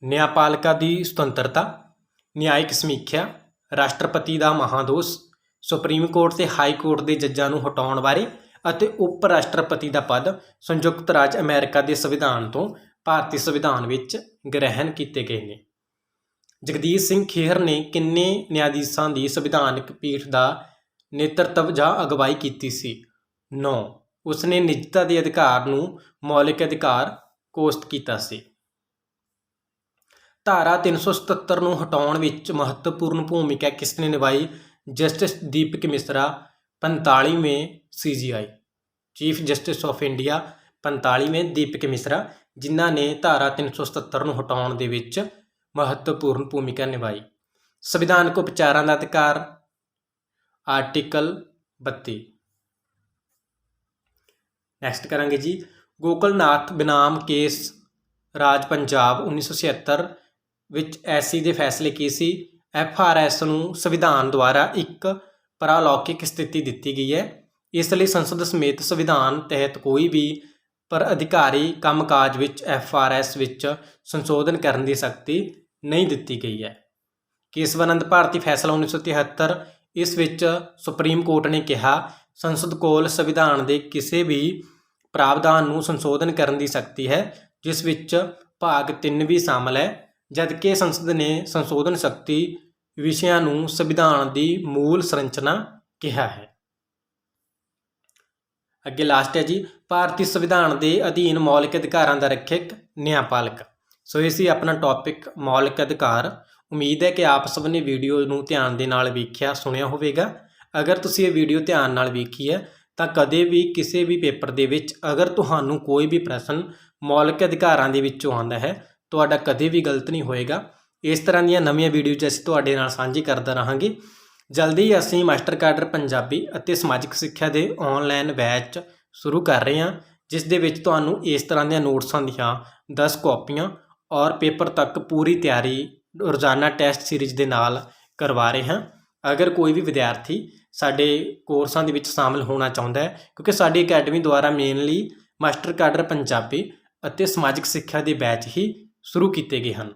ਨਿਆਂਪਾਲਿਕਾ ਦੀ ਸੁਤੰਤਰਤਾ, ਨਿਆਇਕ ਸਮੀਖਿਆ, ਰਾਸ਼ਟਰਪਤੀ ਦਾ ਮਹਾਦੋਸ਼, ਸੁਪਰੀਮ ਕੋਰਟ ਤੇ ਹਾਈ ਕੋਰਟ ਦੇ ਜੱਜਾਂ ਨੂੰ ਹਟਾਉਣ ਬਾਰੇ ਅਤੇ ਉਪ ਰਾਸ਼ਟਰਪਤੀ ਦਾ ਪਦ ਸੰਯੁਕਤ ਰਾਜ ਅਮਰੀਕਾ ਦੇ ਸੰਵਿਧਾਨ ਤੋਂ ਭਾਰਤੀ ਸੰਵਿਧਾਨ ਵਿੱਚ ਗ੍ਰਹਿਣ ਕੀਤੇ ਗਏ ਨੇ। ਜਗਦੀਸ਼ ਸਿੰਘ ਖੇਹਰ ਨੇ ਕਿੰਨੇ ਨਿਆਂਧੀਸ਼ਾਂ ਦੀ ਸੰਵਿਧਾਨਕ ਪੀਠ ਦਾ ਨੇਤਰਤਵ ਜਾਂ ਅਗਵਾਈ ਕੀਤੀ ਸੀ? 9। ਉਸਨੇ ਨਿੱਜਤਾ ਦੇ ਅਧਿਕਾਰ ਨੂੰ ਮੌਲਿਕ ਅਧਿਕਾਰ ਘੋਸ਼ਿਤ ਕੀਤਾ ਸੀ। ਧਾਰਾ 377 ਨੂੰ ਹਟਾਉਣ ਵਿੱਚ ਮਹੱਤਵਪੂਰਨ ਭੂਮਿਕਾ ਕਿਸ ਨੇ ਨਿਭਾਈ? ਜਸਟਿਸ ਦੀਪਕ ਮਿਸ਼ਰਾ, 45वें CGI chief justice of India 45ਵੇਂ ਦੀਪਕ ਮਿश्रा, ਜਿਨ੍ਹਾਂ ਨੇ ਧਾਰਾ 377 ਨੂੰ ਹਟਾਉਣ ਦੇ ਵਿੱਚ ਮਹੱਤਵਪੂਰਨ ਭੂਮਿਕਾ ਨਿਭਾਈ। ਸੰਵਿਧਾਨਕ ਉਪਚਾਰਾਂ ਦਾ ਅਧਿਕਾਰ ਆਰਟੀਕਲ 32। ਨੈਕਸਟ ਕਰਾਂਗੇ ਜੀ, ਗੋਕਲਨਾਥ ਬਨਾਮ ਕੇਸ ਰਾਜ ਪੰਜਾਬ 1976 ਵਿੱਚ ਐਸਸੀ ਦੇ ਫੈਸਲੇ ਕੀ ਸੀ? FRS ਨੂੰ ਸੰਵਿਧਾਨ ਦੁਆਰਾ ਇੱਕ ਪਰਾਲੌਕਿਕ ਸਥਿਤੀ ਦਿੱਤੀ ਗਈ ਹੈ। ਇਸ ਲਈ ਸੰਸਦ ਸਮੇਤ ਸੰਵਿਧਾਨ ਤਹਿਤ ਕੋਈ ਵੀ ਪਰ ਅਧਿਕਾਰੀ ਕੰਮਕਾਜ ਵਿੱਚ FRS ਵਿੱਚ ਸੰਸ਼ੋਧਨ ਕਰਨ ਦੀ ਸ਼ਕਤੀ ਨਹੀਂ ਦਿੱਤੀ ਗਈ ਹੈ। ਕੇਸਵਾਨੰਦ ਭਾਰਤੀ ਫੈਸਲਾ 1973, ਇਸ ਵਿੱਚ ਸੁਪਰੀਮ ਕੋਰਟ ਨੇ ਕਿਹਾ ਸੰਸਦ ਕੋਲ ਸੰਵਿਧਾਨ ਦੇ ਕਿਸੇ ਵੀ ਪ੍ਰਾਵਧਾਨ ਨੂੰ ਸੰਸ਼ੋਧਨ ਕਰਨ ਦੀ ਸ਼ਕਤੀ ਹੈ, ਜਿਸ ਵਿੱਚ ਭਾਗ 3 ਵੀ ਸ਼ਾਮਲ ਹੈ, ਜਦਕਿ ਸੰਸਦ ਨੇ ਸੰਸ਼ੋਧਨ ਸ਼ਕਤੀ ਵਿਸ਼ਿਆਂ ਨੂੰ ਸੰਵਿਧਾਨ ਦੀ ਮੂਲ ਸੰਰਚਨਾ ਕਿਹਾ ਹੈ। ਅੱਗੇ ਲਾਸਟ ਹੈ ਜੀ, ਭਾਰਤੀ ਸੰਵਿਧਾਨ ਦੇ ਅਧੀਨ ਮੌਲਿਕ ਅਧਿਕਾਰਾਂ ਦਾ ਰੱਖਿਅਕ ਨਿਆਂਪਾਲਕ। ਸੋ ਇਹ ਸੀ ਆਪਣਾ ਟੌਪਿਕ ਮੌਲਿਕ ਅਧਿਕਾਰ। ਉਮੀਦ ਹੈ ਕਿ ਆਪ ਸਭ ਨੇ ਵੀਡੀਓ ਨੂੰ ਧਿਆਨ ਦੇ ਨਾਲ ਵੇਖਿਆ ਸੁਣਿਆ ਹੋਵੇਗਾ। ਅਗਰ ਤੁਸੀਂ ਇਹ ਵੀਡੀਓ ਧਿਆਨ ਨਾਲ ਵੇਖੀ ਹੈ ਤਾਂ ਕਦੇ ਵੀ ਕਿਸੇ ਵੀ ਪੇਪਰ ਦੇ ਵਿੱਚ ਅਗਰ ਤੁਹਾਨੂੰ ਕੋਈ ਵੀ ਪ੍ਰਸ਼ਨ ਮੌਲਿਕ ਅਧਿਕਾਰਾਂ ਦੇ ਵਿੱਚੋਂ ਆਉਂਦਾ ਹੈ, ਤੁਹਾਡਾ ਕਦੇ ਵੀ ਗਲਤ ਨਹੀਂ ਹੋਏਗਾ। ਇਸ ਤਰ੍ਹਾਂ ਦੀਆਂ ਨਵੀਆਂ ਵੀਡੀਓਜ਼ ਅਸੀਂ ਤੁਹਾਡੇ ਨਾਲ ਸਾਂਝੀ ਕਰਦਾ ਰਹਾਂਗੇ। ਜਲਦੀ ਹੀ ਅਸੀਂ ਮਾਸਟਰ ਕਾਡਰ ਪੰਜਾਬੀ ਅਤੇ ਸਮਾਜਿਕ ਸਿੱਖਿਆ ਦੇ ਆਨਲਾਈਨ ਬੈਚ ਸ਼ੁਰੂ ਕਰ ਰਹੇ ਹਾਂ, ਜਿਸ ਦੇ ਵਿੱਚ ਤੁਹਾਨੂੰ ਇਸ ਤਰ੍ਹਾਂ ਦੀਆਂ ਨੋਟਸਾਂ ਦੀਆਂ 10 ਕਾਪੀਆਂ ਔਰ ਪੇਪਰ ਤੱਕ ਪੂਰੀ ਤਿਆਰੀ ਰੋਜ਼ਾਨਾ ਟੈਸਟ ਸੀਰੀਜ਼ ਦੇ ਨਾਲ ਕਰਵਾ ਰਹੇ ਹਾਂ। ਅਗਰ ਕੋਈ ਵੀ ਵਿਦਿਆਰਥੀ ਸਾਡੇ ਕੋਰਸਾਂ ਦੇ ਵਿੱਚ ਸ਼ਾਮਿਲ ਹੋਣਾ ਚਾਹੁੰਦਾ ਹੈ, ਕਿਉਂਕਿ ਸਾਡੀ ਅਕੈਡਮੀ ਦੁਆਰਾ ਮੇਨਲੀ ਮਾਸਟਰ ਕਾਡਰ ਪੰਜਾਬੀ ਅਤੇ ਸਮਾਜਿਕ ਸਿੱਖਿਆ ਦੇ ਬੈਚ ਹੀ ਸ਼ੁਰੂ ਕੀਤੇ ਗਏ ਹਨ।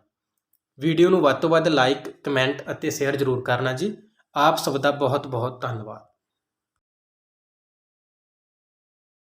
ਵੀਡੀਓ ਨੂੰ ਵੱਧ ਤੋਂ ਵੱਧ ਲਾਈਕ, ਕਮੈਂਟ ਅਤੇ ਸ਼ੇਅਰ ਜ਼ਰੂਰ ਕਰਨਾ ਜੀ। ਆਪ ਸਭ ਦਾ ਬਹੁਤ ਬਹੁਤ ਧੰਨਵਾਦ।